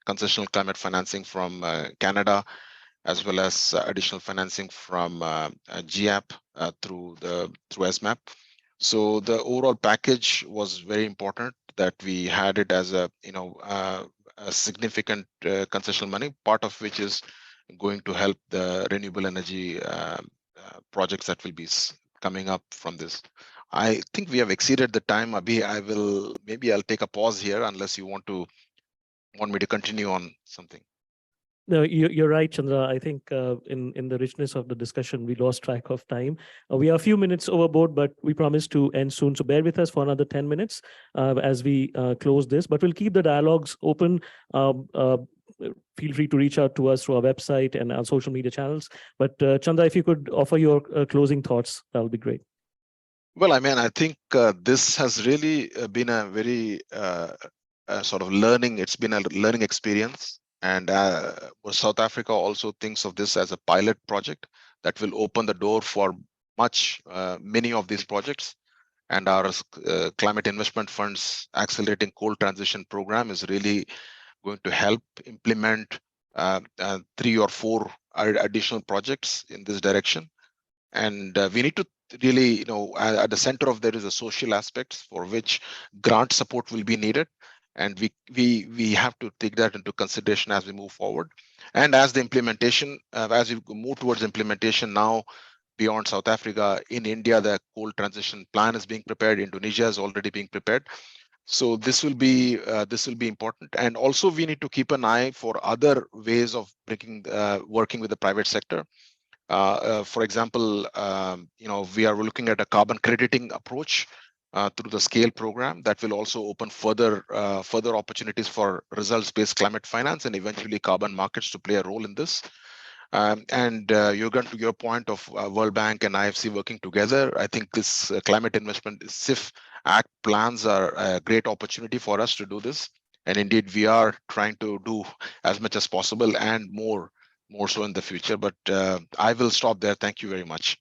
concessional climate financing from Canada, as well as additional financing from GAP through SMAP. So the overall package was very important that we had it as a significant concessional money, part of which is going to help the renewable energy projects that will be coming up from this. I think we have exceeded the time, Abhi. I'll take a pause here unless you want me to continue on something. No, you're right, Chandra. I think in the richness of the discussion, we lost track of time. We are a few minutes overboard, but we promise to end soon. So bear with us for another 10 minutes as we close this. But we'll keep the dialogues open. Feel free to reach out to us through our website and our social media channels. But Chandra, if you could offer your closing thoughts, that would be great. Well, I mean, I think this has really been a very sort of learning. It's been a learning experience. And South Africa also thinks of this as a pilot project that will open the door for many of these projects. And our climate investment funds accelerating coal transition program is really going to help implement 3 or 4 additional projects in this direction. And we need to really, at the center of there is a social aspects for which grant support will be needed. And we have to take that into consideration as we move forward. And as the implementation, as we move towards implementation now, beyond South Africa, in India, the coal transition plan is being prepared. Indonesia is already being prepared. So this will be important. And also we need to keep an eye for other ways of working with the private sector. For example, we are looking at a carbon crediting approach through the SCALE program that will also open further opportunities for results-based climate finance and eventually carbon markets to play a role in this. And Jurgen, to your point of World Bank and IFC working together, I think this climate investment CIF Act plans are a great opportunity for us to do this. And indeed, we are trying to do as much as possible and more so in the future. But I will stop there. Thank you very much.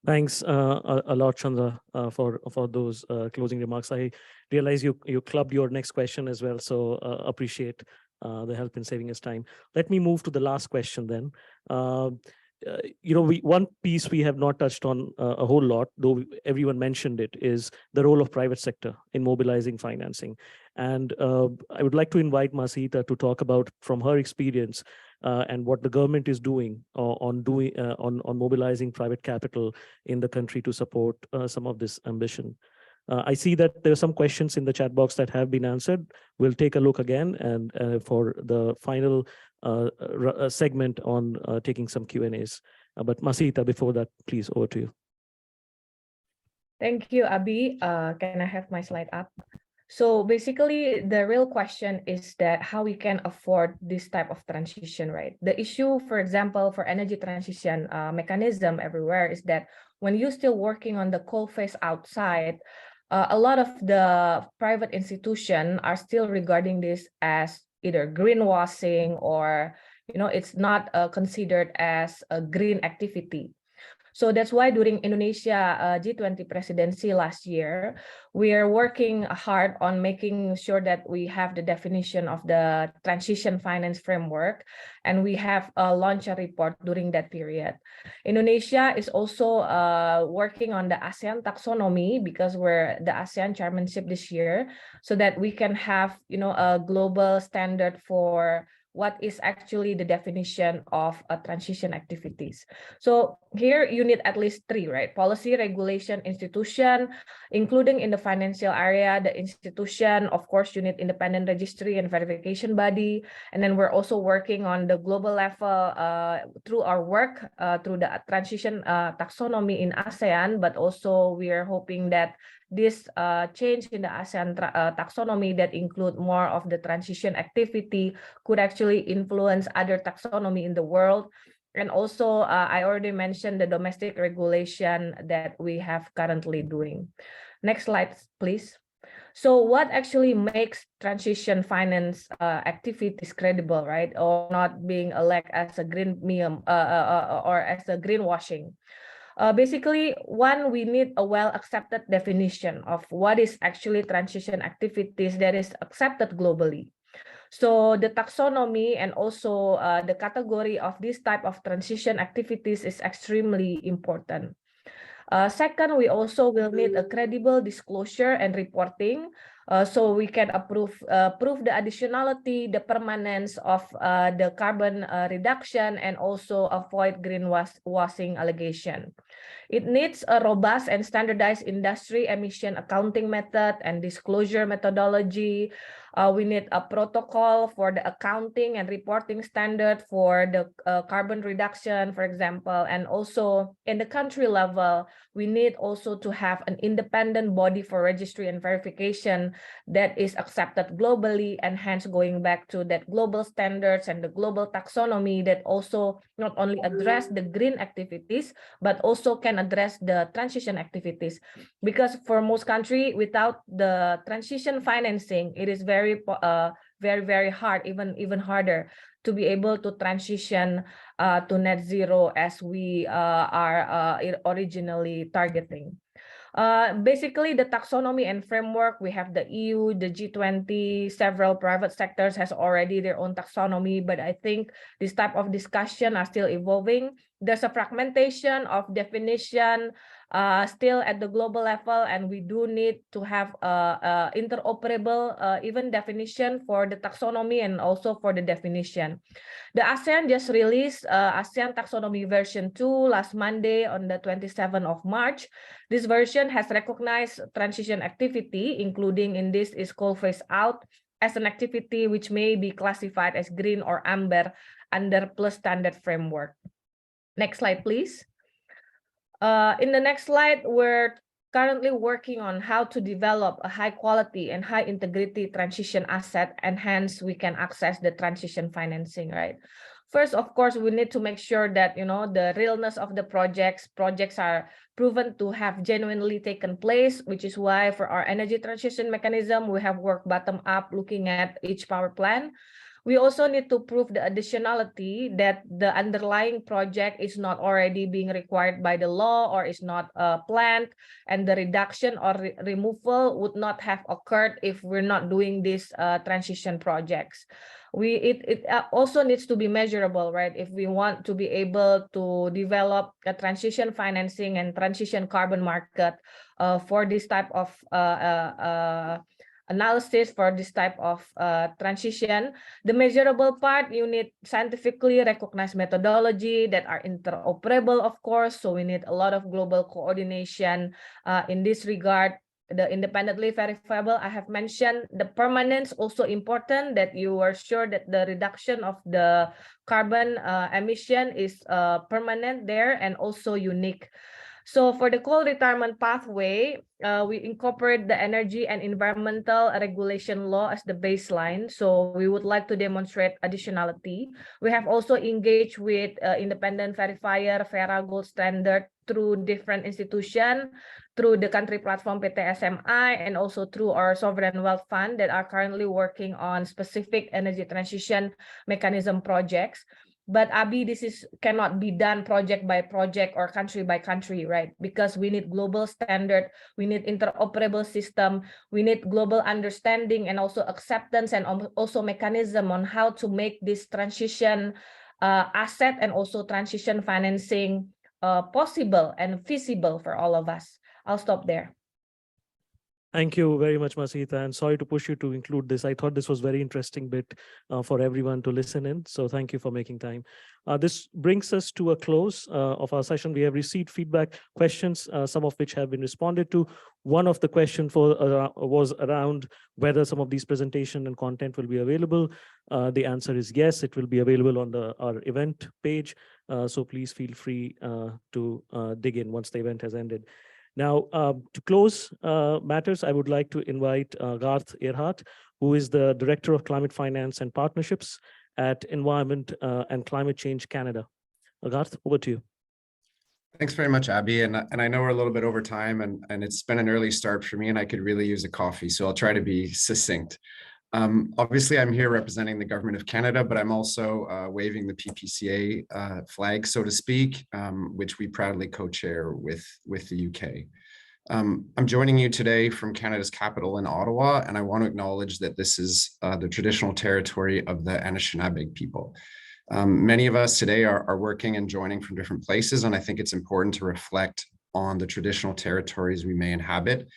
Thanks a lot, Chandra, for those closing remarks. I realize you clubbed your next question as well, so appreciate the help in saving us time. Let me move to the last question then. One piece we have not touched on a whole lot, though everyone mentioned it, is the role of private sector in mobilizing financing. And I would like to invite Masyita to talk about, from her experience, and what the government is doing on mobilizing private capital in the country to support some of this ambition. I see that there are some questions in the chat box that have been answered. We'll take a look again and for the final segment on taking some Q&As. But Masyita, before that, please, over to you. Thank you, Abhi. Can I have my slide up? So basically, the real question is that how we can afford this type of transition, right? The issue, for example, for energy transition mechanism everywhere is that when you're still working on the coal phase outside, a lot of the private institutions are still regarding this as either greenwashing or, it's not considered as a green activity. So that's why during Indonesia G20 presidency last year, we are working hard on making sure that we have the definition of the transition finance framework, and we have launched a report during that period. Indonesia is also working on the ASEAN taxonomy because we're the ASEAN chairmanship this year, so that we can have, a global standard for what is actually the definition of transition activities. So here you need at least 3, right? Policy, regulation, institution, including in the financial area, the institution, of course, you need independent registry and verification body. And then we're also working on the global level through our work, through the transition taxonomy in ASEAN, but also we are hoping that this change in the ASEAN taxonomy that include more of the transition activity could actually influence other taxonomy in the world. And also, I already mentioned the domestic regulation that we have currently doing. Next slide, please. So what actually makes transition finance activities credible, right? Or not being elected as a green meme or as a greenwashing? Basically, one, we need a well-accepted definition of what is actually transition activities that is accepted globally. So the taxonomy and also the category of this type of transition activities is extremely important. Second, we also will need a credible disclosure and reporting, so we can prove the additionality, the permanence of the carbon reduction, and also avoid greenwashing allegation. It needs a robust and standardized industry emission accounting method and disclosure methodology. We need a protocol for the accounting and reporting standard for the carbon reduction, for example, and also in the country level, we need also to have an independent body for registry and verification that is accepted globally, and hence going back to that global standards and the global taxonomy that also not only address the green activities, but also can address the transition activities. Because for most countries, without the transition financing, it is very hard, even harder to be able to transition to net zero as we are originally targeting. Basically, the taxonomy and framework, we have the EU, the G20, several private sectors has already their own taxonomy, but I think this type of discussion are still evolving. There's a fragmentation of definition still at the global level, and we do need to have interoperable even definition for the taxonomy and also for the definition. The ASEAN just released ASEAN Taxonomy version 2 last Monday on the 27th of March. This version has recognized transition activity, including in this is coal phase out, as an activity which may be classified as green or amber under plus standard framework. Next slide, please. In the next slide, we're currently working on how to develop a high quality and high integrity transition asset, and hence we can access the transition financing, right? First, of course, we need to make sure that, the realness of the projects are proven to have genuinely taken place, which is why for our energy transition mechanism, we have worked bottom up looking at each power plant. We also need to prove the additionality that the underlying project is not already being required by the law or is not planned, and the reduction or removal would not have occurred if we're not doing these transition projects. It also needs to be measurable, right? If we want to be able to develop a transition financing and transition carbon market for this type of analysis for this type of transition, the measurable part, you need scientifically recognized methodology that are interoperable, of course. So we need a lot of global coordination in this regard. The independently verifiable, I have mentioned. The permanence also important, that you are sure that the reduction of the carbon emission is permanent there and also unique. So for the coal retirement pathway, we incorporate the energy and environmental regulation law as the baseline. So we would like to demonstrate additionality. We have also engaged with independent verifier, Vera Gold Standard, through different institutions, through the country platform PT SMI, and also through our sovereign wealth fund that are currently working on specific energy transition mechanism projects. But Abi, cannot be done project by project or country by country, right? Because we need global standard, we need interoperable system, we need global understanding and also acceptance and also mechanism on how to make this transition asset and also transition financing possible and feasible for all of us. I'll stop there. Thank you very much, Masyita, and sorry to push you to include this. I thought this was very interesting bit for everyone to listen in. So thank you for making time. This brings us to a close of our session. We have received feedback, questions, some of which have been responded to. One of the questions was around whether some of these presentation and content will be available. The answer is yes, it will be available on our event page. So please feel free to dig in once the event has ended. Now, to close matters, I would like to invite Garth Ehrhardt, who is the Director of Climate Finance and Partnerships at Environment and Climate Change Canada. Garth, over to you. Thanks very much, Abby. And I know we're a little bit over time, and it's been an early start for me, and I could really use a coffee, so I'll try to be succinct. Obviously, I'm here representing the Government of Canada, but I'm also waving the PPCA flag, so to speak, which we proudly co-chair with the UK. I'm joining you today from Canada's capital in Ottawa, and I want to acknowledge that this is the traditional territory of the Anishinaabe people. Many of us today are working and joining from different places, and I think it's important to reflect on the traditional territories we may inhabit,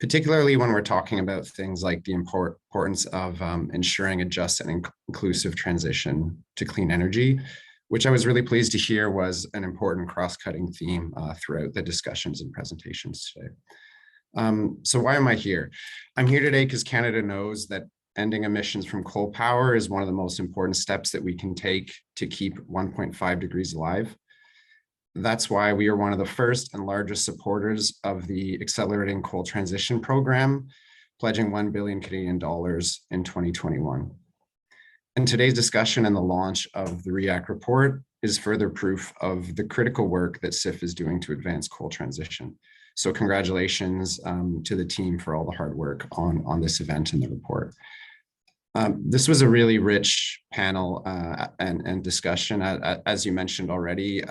particularly when we're talking about things like the importance of ensuring a just and inclusive transition to clean energy, which I was really pleased to hear was an important cross-cutting theme throughout the discussions and presentations today. So why am I here? I'm here today because Canada knows that ending emissions from coal power is one of the most important steps that we can take to keep 1.5 degrees alive. That's why we are one of the first and largest supporters of the Accelerating Coal Transition Program, pledging 1 billion Canadian dollars in 2021. And today's discussion and the launch of the REACT report is further proof of the critical work that CIF is doing to advance coal transition. So congratulations to the team for all the hard work on this event and the report. This was a really rich panel and discussion, as you mentioned already.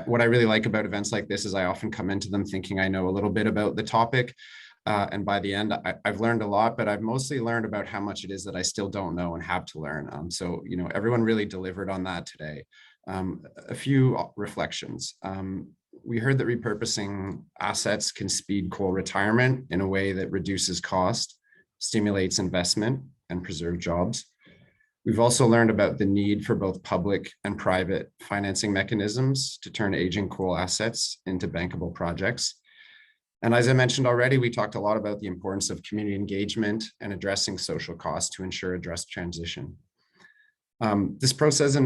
What I really like about events like this is I often come into them thinking I know a little bit about the topic. And by the end, I've learned a lot, but I've mostly learned about how much it is that I still don't know and have to learn. So, you know, everyone really delivered on that today. A few reflections. We heard that repurposing assets can speed coal retirement in a way that reduces cost, stimulates investment, and preserve jobs. We've also learned about the need for both public and private financing mechanisms to turn aging coal assets into bankable projects. And as I mentioned already, we talked a lot about the importance of community engagement and addressing social costs to ensure a just transition. This process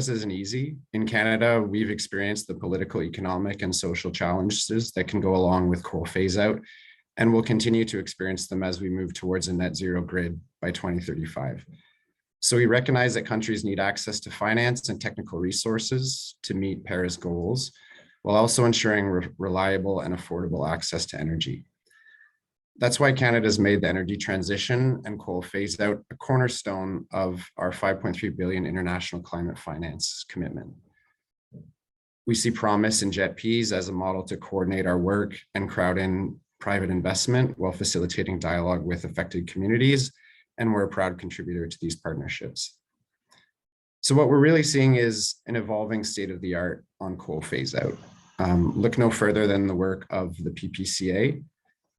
isn't easy. In Canada, we've experienced the political, economic, and social challenges that can go along with coal phase out, and we'll continue to experience them as we move towards a net zero grid by 2035. So we recognize that countries need access to finance and technical resources to meet Paris goals, while also ensuring reliable and affordable access to energy. That's why Canada's made the energy transition and coal phase out a cornerstone of our 5.3 billion international climate finance commitment. We see promise in JETPs as a model to coordinate our work and crowd in private investment while facilitating dialogue with affected communities, and we're a proud contributor to these partnerships. So what we're really seeing is an evolving state of the art on coal phase out. Look no further than the work of the PPCA.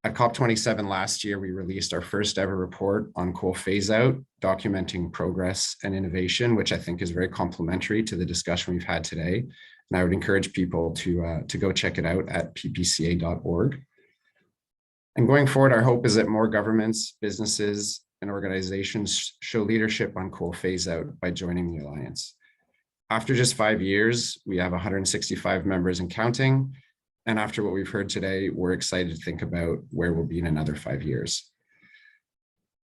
At COP27 last year, we released our first ever report on coal phase out, documenting progress and innovation, which I think is very complementary to the discussion we've had today. And I would encourage people to go check it out at ppca.org. And going forward, our hope is that more governments, businesses, and organizations show leadership on coal phase out by joining the Alliance. After just 5 years, we have 165 members and counting, And after what we've heard today, we're excited to think about where we'll be in another 5 years.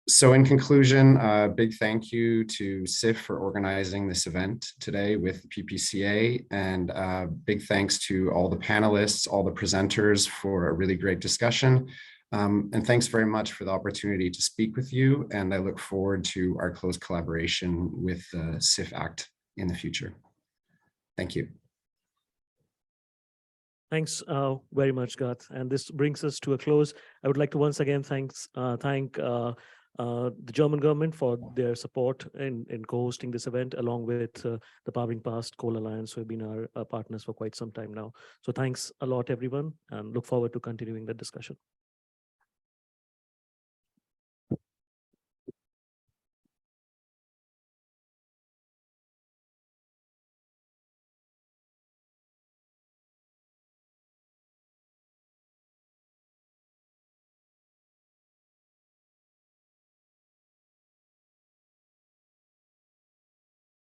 So in conclusion, a big thank you to SIF for organizing this event today with PPCA, and big thanks to all the panelists, all the presenters for a really great discussion. And thanks very much for the opportunity to speak with you. And I look forward to our close collaboration with the SIF Act in the future. Thank you. Thanks very much, Garth. And this brings us to a close. I would like to once again thank the German government for their support in co-hosting this event, along with the Powering Past Coal Alliance, who have been our partners for quite some time now. So thanks a lot, everyone, and look forward to continuing the discussion.